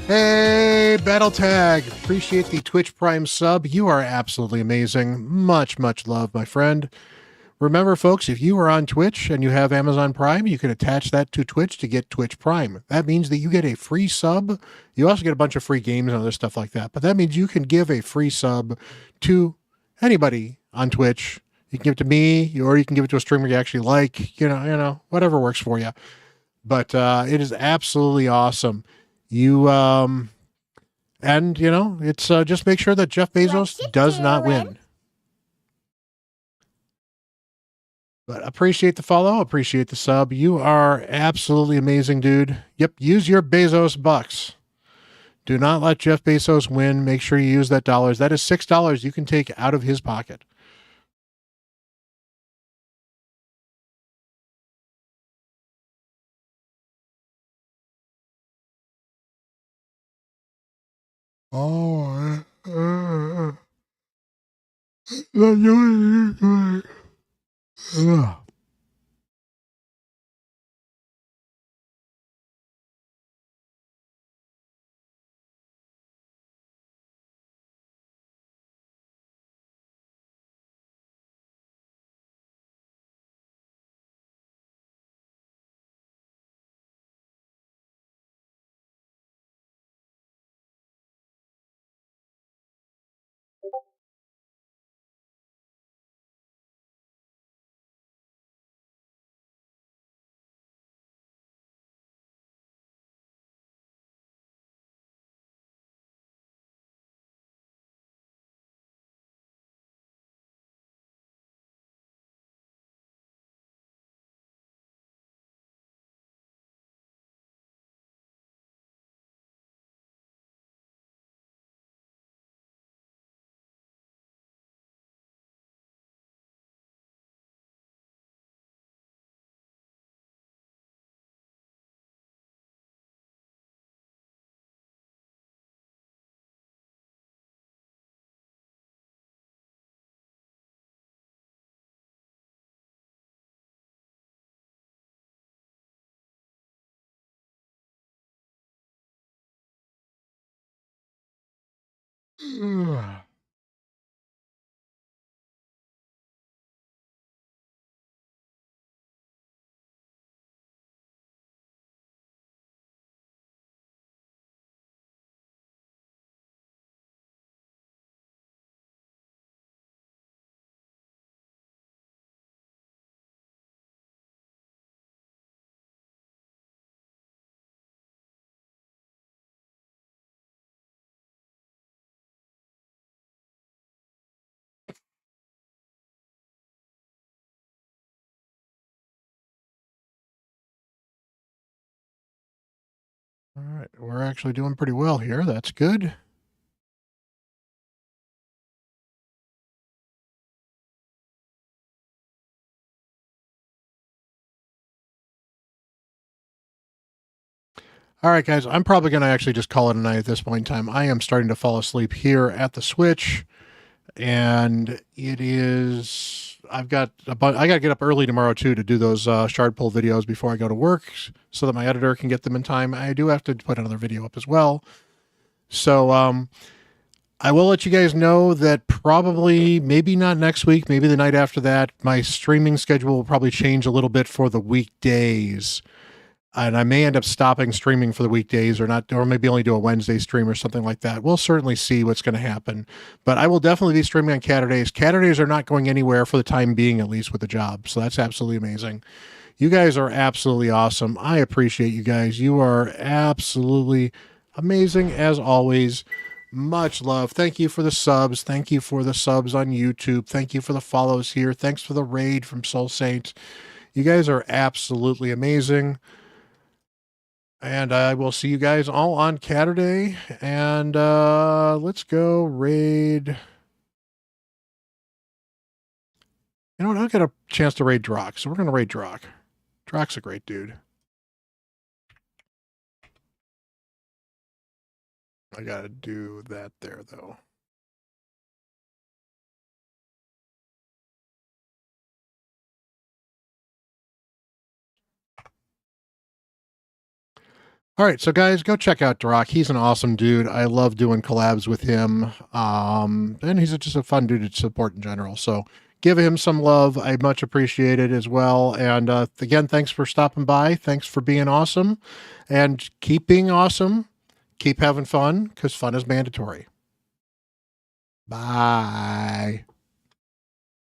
Hey, Battle Tag. Appreciate the Twitch Prime sub. You are absolutely amazing. Much, much love, my friend. Remember, folks, if you are on Twitch and you have Amazon Prime, you can attach that to Twitch to get Twitch Prime. That means that you get a free sub. You also get a bunch of free games and other stuff like that. But that means you can give a free sub to anybody on Twitch. You can give it to me, or you can give it to a streamer you actually like. You know, whatever works for you. But it is absolutely awesome. You and you know, it's just make sure that Jeff Bezos does not win. But appreciate the follow, appreciate the sub. You are absolutely amazing, dude. Yep, use your Bezos bucks. Do not let Jeff Bezos win. Make sure you use that dollars. That is $6 you can take out of his pocket. Oh, All right, we're actually doing pretty well here. That's good. All right, guys, I'm probably going to actually just call it a night at this point in time. I am starting to fall asleep here at the Switch, and it is. I've got I got to get up early tomorrow too to do those shard pull videos before I go to work, so that my editor can get them in time. I do have to put another video up as well. So I will let you guys know that probably, maybe not next week, maybe the night after that, my streaming schedule will probably change a little bit for the weekdays. And I may end up stopping streaming for the weekdays or not, or maybe only do a Wednesday stream or something like that. We'll certainly see what's going to happen. But I will definitely be streaming on CatHerdays. CatHerdays are not going anywhere for the time being, at least with the job. So that's absolutely amazing. You guys are absolutely awesome. I appreciate you guys. You are absolutely amazing as always. Much love. Thank you for the subs. Thank you for the subs on YouTube. Thank you for the follows here. Thanks for the raid from Soul Saint. You guys are absolutely amazing. And I will see you guys all on CatHerday. And let's go raid. You know what? I don't get a chance to raid Drock, so we're going to raid Drock. Drock's a great dude. I got to do that there, though. All right, so guys, go check out Drock. He's an awesome dude. I love doing collabs with him. And he's just a fun dude to support in general. So give him some love. I much appreciate it as well. And again, thanks for stopping by. Thanks for being awesome. And keep being awesome. Keep having fun, because fun is mandatory. Bye.